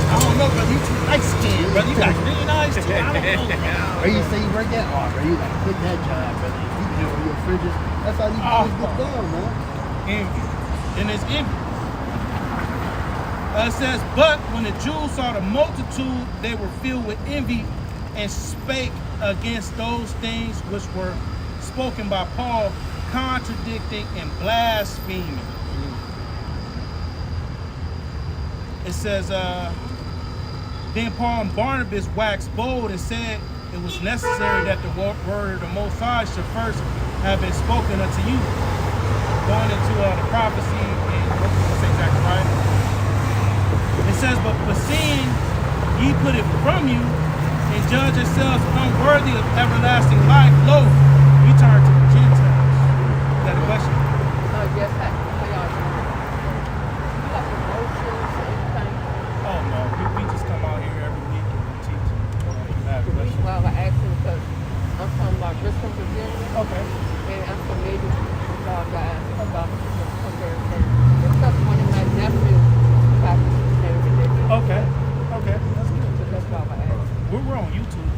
I don't know, brother. You too light skinned, brother. You got green eyes too. I don't know, brother. Where you say you work at? Oh, bro, you gotta quit that job, brother. You can wear your fringes. That's how these boys get down, man. Envy. Then there's envy. It says, but when the Jews saw the multitude, they were filled with envy and spake against those things which were spoken by Paul, contradicting and blaspheming. It says, then Paul and Barnabas waxed bold and said it was necessary that the word of the Most High should first have been spoken unto you. Going into the prophecy, and that's exactly right. It says, but seeing ye put it from you, and judge yourselves unworthy of everlasting life, lo, we turn to the Gentiles. Is that a question? Yes, how y'all doing? You got promotions or anything? Oh no, we just come out here every week and we teach. You have a The reason question? why I asked you because I'm from Richmond, Virginia, Okay. and I'm familiar with y'all guys about comparison. Because one of my nephews practices the same religion. Okay. Okay. That's good. So that's why I asked. We're on YouTube.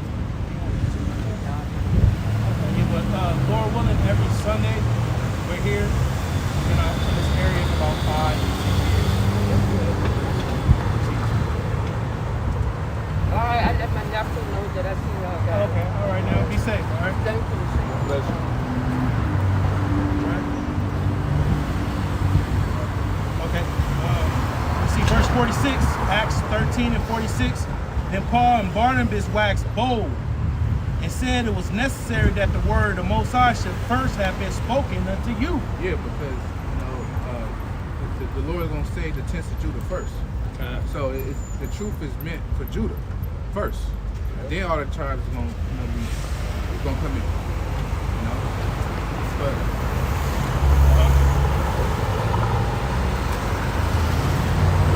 Okay, yeah, but Lord willing, every Sunday we're here 46, Acts 13 and 46. Then Paul and Barnabas waxed bold and said it was necessary that the word of the Most High should first have been spoken unto you. Yeah, because the Lord is gonna save the tents of Judah first. So the truth is meant for Judah first. Then all the tribes are gonna come in. But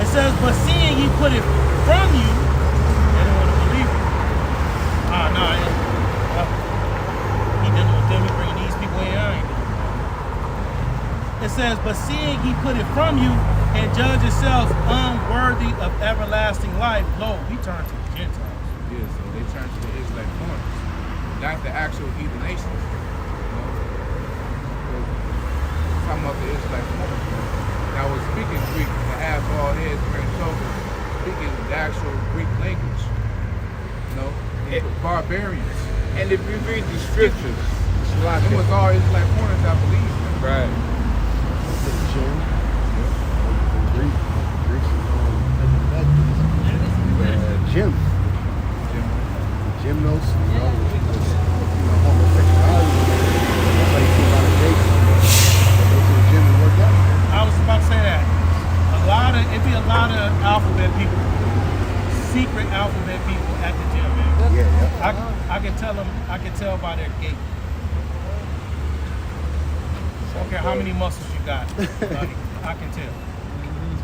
it says, but seeing he put it from you, they don't want to believe it. He dealing with them, he bringing these people in. I ain't doing it. It says, but seeing he put it from you and judge yourselves unworthy of everlasting life, lo, we turn to the Gentiles. yeah, so they turn to the Israelite foreigners, not the actual heathen nations. Talking about the Israelite foreigners. That was speaking Greek, the half bald heads wearing togas, speaking the actual Greek language. Barbarians. And if you read the scriptures, It was all Israelite foreigners, I believe. right? Gym. Gymnos. Homosexuality. That's how you see a lot of dates. They go to the gym and work out. I was about to say that. It'd be a lot of alphabet people, secret alphabet people at the gym, man. Yeah. I can tell by their gait. I don't care how many muscles you got. I can tell.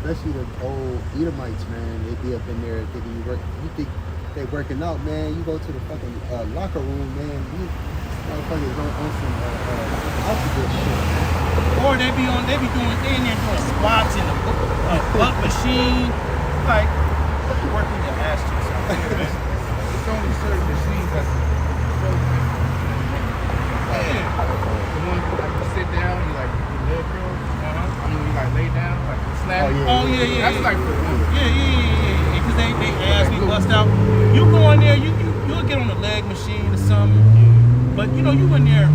Especially the old Edomites, man. They be up in there thinking you think they working out, man. You go to the fucking locker room, man. These motherfuckers on some alphabet shit. Or they in there doing squats in the butt machine. Like, working your ass cheeks out there, man. It's only certain machines that's supposed to the ones you sit down, you like do leg curls. I mean, you like lay down, like slap. Oh, yeah. That's like for women. Yeah. Because they ass be bust out. You go in there, you'll get on the leg machine or something. But you in there,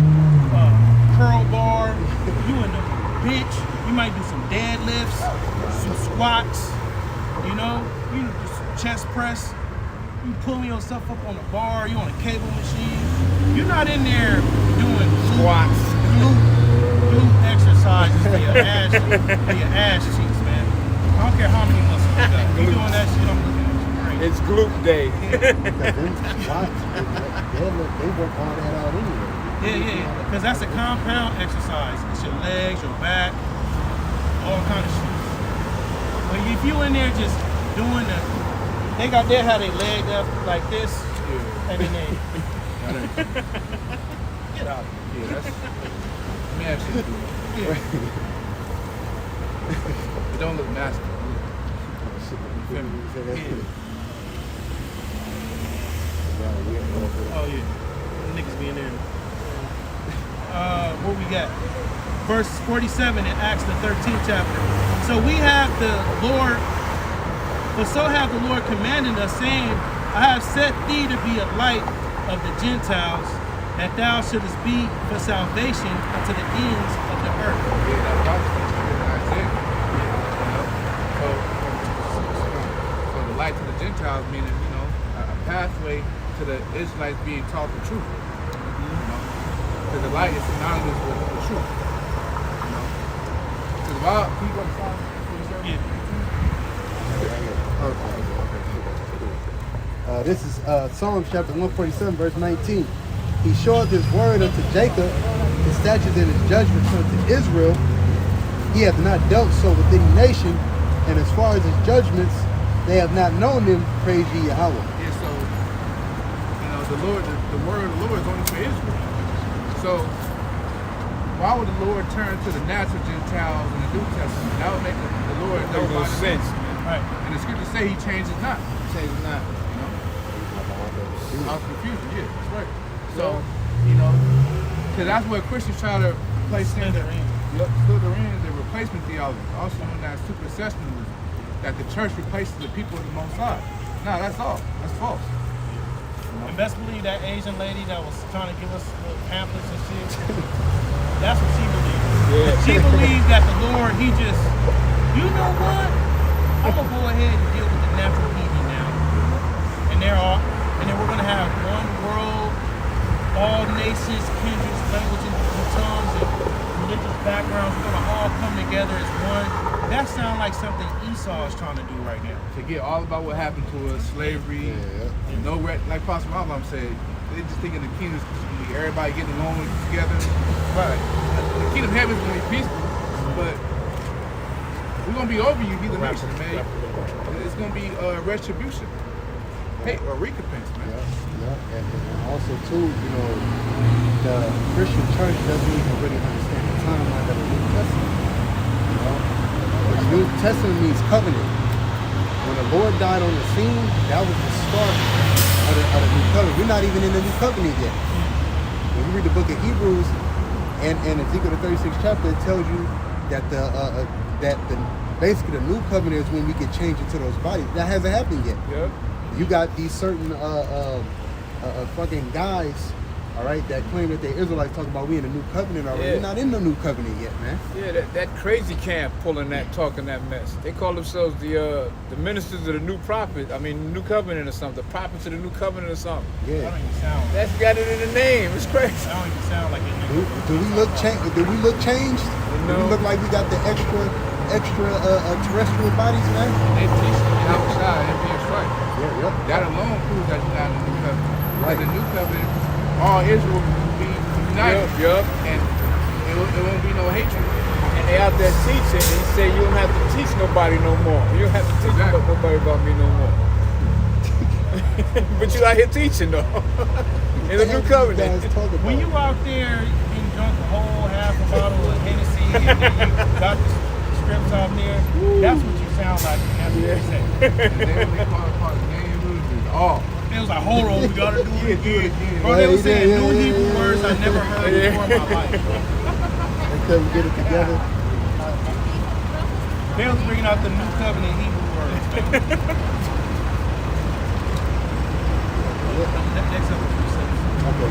curl bar, you in the bench, you might do some deadlifts, some squats, you do some chest press. You pulling yourself up on the bar, you on a cable machine. You're not in there doing Squats. glute exercises for your ass cheeks, man. I don't care how many muscles you got. You doing that shit, I'm looking at you crazy. It's glute day. Because them squats, they work all that out anyway. Yeah. Because that's a compound exercise. It's your legs, your back, all kind of shit. But if you in there just doing they got there how they leg up like this, and then they get out. Yeah, that's. Let me ask you. Yeah. It don't look masculine. Oh yeah, them niggas be in there. What we got? Verse 47 in Acts the 13th chapter. So we have the Lord, for so hath the Lord commanded us, saying, I have set thee to be a light of the Gentiles, that thou shouldest be for salvation unto the ends of the earth. Yeah, that's Isaiah. So the light to the Gentiles meaning, a pathway to the Israelites being taught the truth. Because the light is synonymous with the truth. Because while people Yeah. This is Psalms chapter 147, verse 19. He showeth his word unto Jacob, his statutes and his judgments unto Israel. He hath not dealt so with any nation, and as far as his judgments, they have not known them. Praise ye Yahweh. Yeah, so the word of the Lord is only for Israel. So why would the Lord turn to the natural Gentiles in the New Testament? That would make the Lord know Makes no about sense. Right. And the scriptures say he changes not. Change not. Cause confusion, yeah, that's right. So, because that's what Christians try to replace things. Slitherines and replacement theology, also known as supersessionism, that the church replaces the people of the Most High. No, that's all. That's false. And best believe that Asian lady that was trying to give us little pamphlets and shit, that's what she believed. Yeah. She believed that the Lord, he just, you know what? I'm going to go ahead ahead and deal with the natural heathen now. And then we're gonna have one world, all nations, kindreds, languages, and tongues, and religious backgrounds. We're gonna all come together as one. That sounds like something Esau is trying to do right now. Forget all about what happened to us, slavery, and no like Pastor Malam said, they just thinking the kingdom's gonna be everybody getting along together. Right. The kingdom of heaven's gonna be peaceful, but we're gonna be over you, be the nation, man. It's gonna be retribution. Hey, a recompense, man. Yeah. And also too, you know, the Christian church doesn't even really understand the timeline of the New Testament. You know, the New Testament means covenant. When the Lord died on the scene, that was the start of the new covenant. We're not even in the new covenant yet. When you read the book of Hebrews and Ezekiel the 36th chapter, it tells you that basically the new covenant is when we get changed into those bodies. That hasn't happened yet. Yep. You got these certain fucking guys, all right, that claim that they're Israelites talking about we in the new covenant already. Yeah. We're not in the new covenant yet, man. Yeah, that crazy camp pulling that, talking that mess. They call themselves the ministers of the new prophet. I mean, new covenant or something. The prophets of the new covenant or something. That Yeah. don't even sound. That's got it in the name. It's crazy. That don't even sound like it. Do we look changed? Do we look changed? Do we No. look like we got the extra terrestrial bodies, man? They teach you outside and being straight. Yeah. That alone proves that you're not in the new covenant. Right. In the new covenant, all Israel will be united, Yup. and it won't be no hatred. And they out there teaching, and he say you don't have to teach nobody no more. You don't have to teach Exactly. nobody about me no more. But you out here teaching though. In the new covenant. When you out there getting drunk a whole half a bottle of Hennessy and then you got the strips out there, that's what you sound like. That's what they say. And they only call it part of the name of all. They was like, hold on, we gotta do it again. again. Bro, they was Yeah, saying yeah, new yeah, Hebrew yeah, words I yeah. never heard before in my life, bro. Until we get it together. They was bringing out the new covenant Hebrew words, man. Next up, what you say? Okay,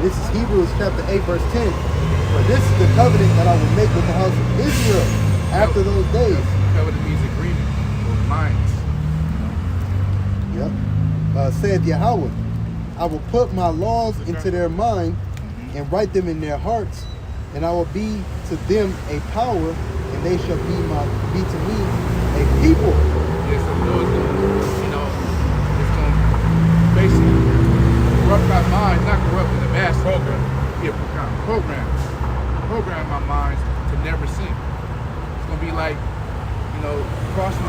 this is Hebrews chapter 8, verse 10. For this is the covenant that I will make with the house of Israel after those days. Covenant means agreement or minds. Yep. Said Yahweh, I will put my laws into their mind and write them in their hearts, and I will be to them a power, and they shall be to me a people. Yes, the Lord's gonna, it's gonna basically corrupt our minds, not corrupt in the mass program. Yeah, program my minds to never sin. It's gonna be like, crossing,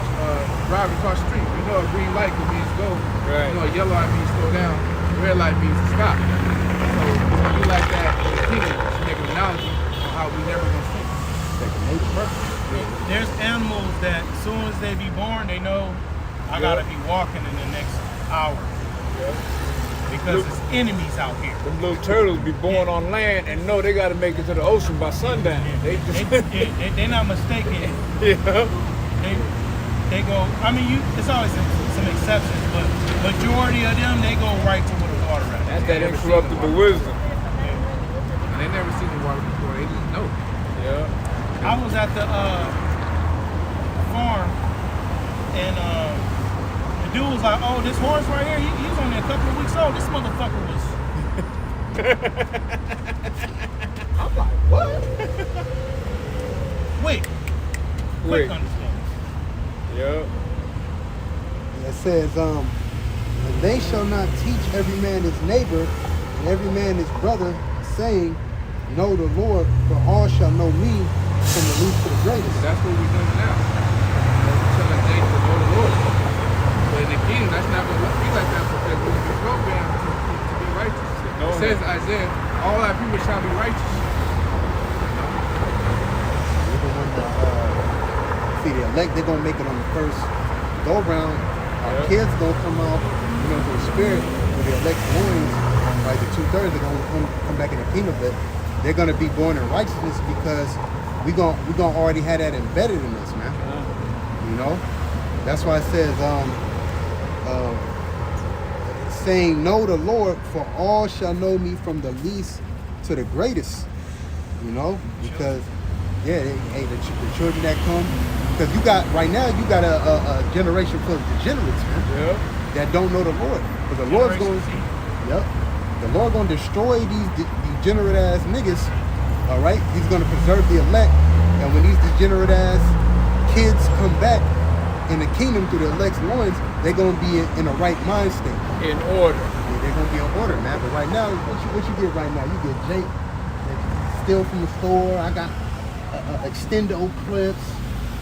driving across the street. You know, a green light means go. Right. You know, a yellow light means slow down. A red light means stop. So it's gonna be like that in the kingdom. To make an analogy on how we never gonna sin. There's animals that as soon as they be born, they know I gotta be walking in the next hour. Because there's enemies out here. Them little turtles be born on land and know they gotta make it to the ocean by sundown. They're not mistaken. Yeah. They go, I mean, it's always some exceptions, but majority of them, they go right to where the water at. That's that never seen incorruptible the wisdom. And they never seen the water before. They just know. Yeah. I was at the farm, and the dude was like, "Oh, this horse right here, he's only a couple of weeks old. This motherfucker was." I'm like, what? Quick understanding. Yeah. It says, and they shall not teach every man his neighbor and every man his brother, saying, know the Lord, for all shall know me from the least to the greatest. That's what we're doing now. We're telling Jake to know the Lord. But in the kingdom, that's not going to be like that because we're going to be programmed to be righteous. It says Isaiah, all our people shall be righteous. See, the elect, they're going to make it on the first go round. Our kids going to come out, to the spirit, with the elect warnings, like the 2/3, they're going to come back in the kingdom, but they're going to be born in righteousness because we're going to already have that embedded in us, man. That's why it says, saying, know the Lord, for all shall know me from the least to the greatest. You know, because yeah, the children that come, because you got right now, you got a generation full of degenerates, man, Yeah. that don't know the Lord. Because the Lord's going, yep, the Lord going to destroy these degenerate ass niggas. All right, He's going to preserve the elect, and when these degenerate ass kids come back in the kingdom through the elect's loins, they're going to be in a right mind state. In order. Yeah, they're going to be in order, man. But right now, what you get right now? You get Jake, steal from the store. I got extendo clips,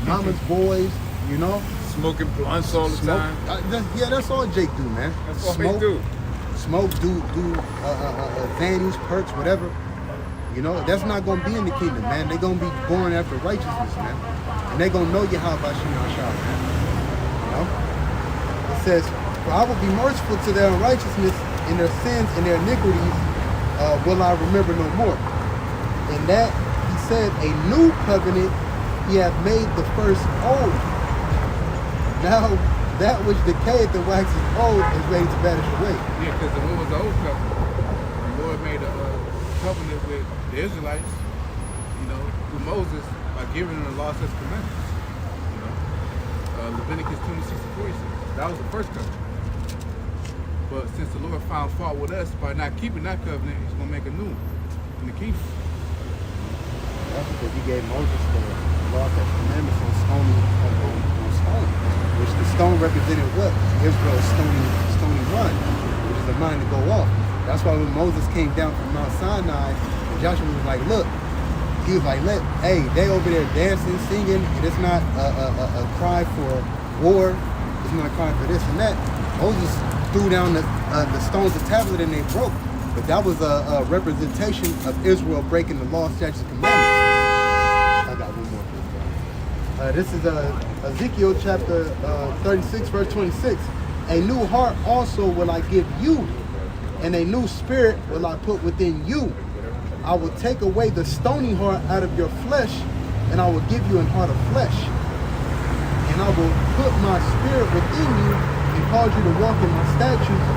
mama's boys, you know. Smoking blunts all the time. That's all Jake do, man. That's all they do. Smoke, do Xannies, perks, whatever. You know, that's not going to be in the kingdom, man. They're going to be born after righteousness, man. And they're going to know Yahweh Shem Yahshua, man. You know? It says, for I will be merciful to their unrighteousness, and their sins and their iniquities will I remember no more. And that, he said, a new covenant he hath made the first old. Now, that which decayed the waxes old is ready to vanish away. Yeah, because what was the old covenant? The Lord made a covenant with the Israelites, you know, through Moses by giving them the law, statutes, commandments. You know, Leviticus 26:46. That was the first covenant. But since the Lord found fault with us by not keeping that covenant, He's going to make a new one in the kingdom. That's because He gave Moses the law, statutes, commandments on stone, which the stone represented what? Israel's stony mind, which is the mind to go off. That's why when Moses came down from Mount Sinai, and Joshua was like, look, he was like, hey, they over there dancing, singing, and it's not a cry for war, it's not a cry for this and that. Moses threw down the stones of tablet and they broke. But that was a representation of Israel breaking the law, statutes, and commandments. I got one more. This is Ezekiel chapter 36, verse 26. A new heart also will I give you, and a new spirit will I put within you. I will take away the stony heart out of your flesh, and I will give you an heart of flesh. And I will put my spirit within you, and cause you to walk in my statutes,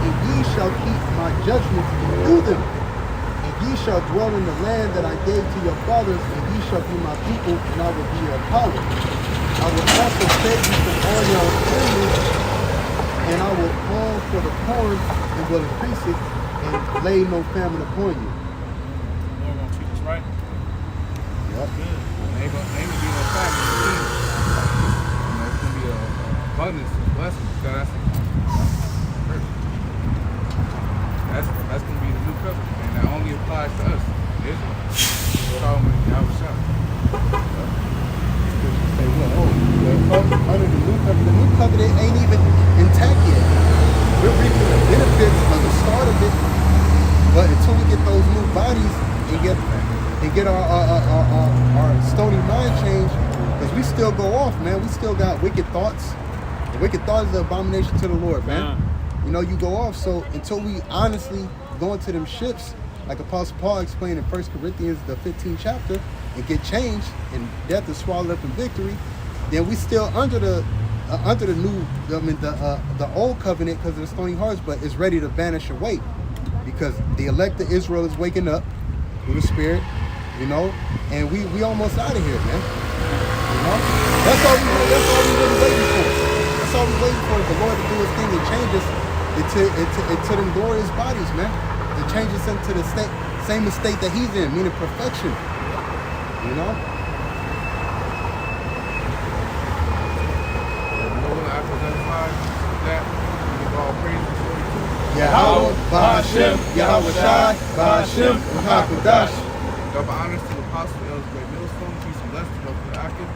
and ye shall keep my judgments and do them. And ye shall dwell in the land that I gave to your fathers, and ye shall be my people, and I will be your power. I will also save you from all your enemies, and I will call for the corn and will increase it, and lay no famine upon you. Lord gonna treat us right. Yep. There ain't gonna be no famine in the kingdom. You know, it's gonna be a abundance of blessings. So that's perfect. That's gonna be the new covenant, and that only applies to us, Israel. Solomon and Yahweh. Say, well, under the new covenant ain't even intact yet. We're reaping the benefits of the start of it, but until we get those new bodies and get our stony mind changed, because we still go off, man. We still got wicked thoughts. The wicked thought is an abomination to the Lord, man. You know, you go off. So until we honestly go into them ships, like Apostle Paul explained in 1 Corinthians, the 15th chapter, and get changed, and death is swallowed up in victory, then we still under the new, the old covenant because of the stony hearts, but it's ready to vanish away because the elect of Israel is waking up through the Spirit, you know, and we almost out of here, man. You know, that's all we really waiting for. That's all we waiting for, is the Lord to do His thing and change us into them glorious bodies, man. To change us into the same estate that He's in, meaning perfection. You know? Yahweh, Ba'ashem, Yahweh Shai, Ba'ashem, Ba'akodash. Double honors to the apostle, Elder Great Millstone, peace and blessings, Brother the Akin,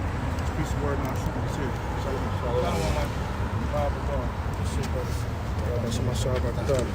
peace and word, non super serious. Shalom, Shalom. Shalom, Mike. Shalom, brother. Shit, brother. Shalom, Shalom.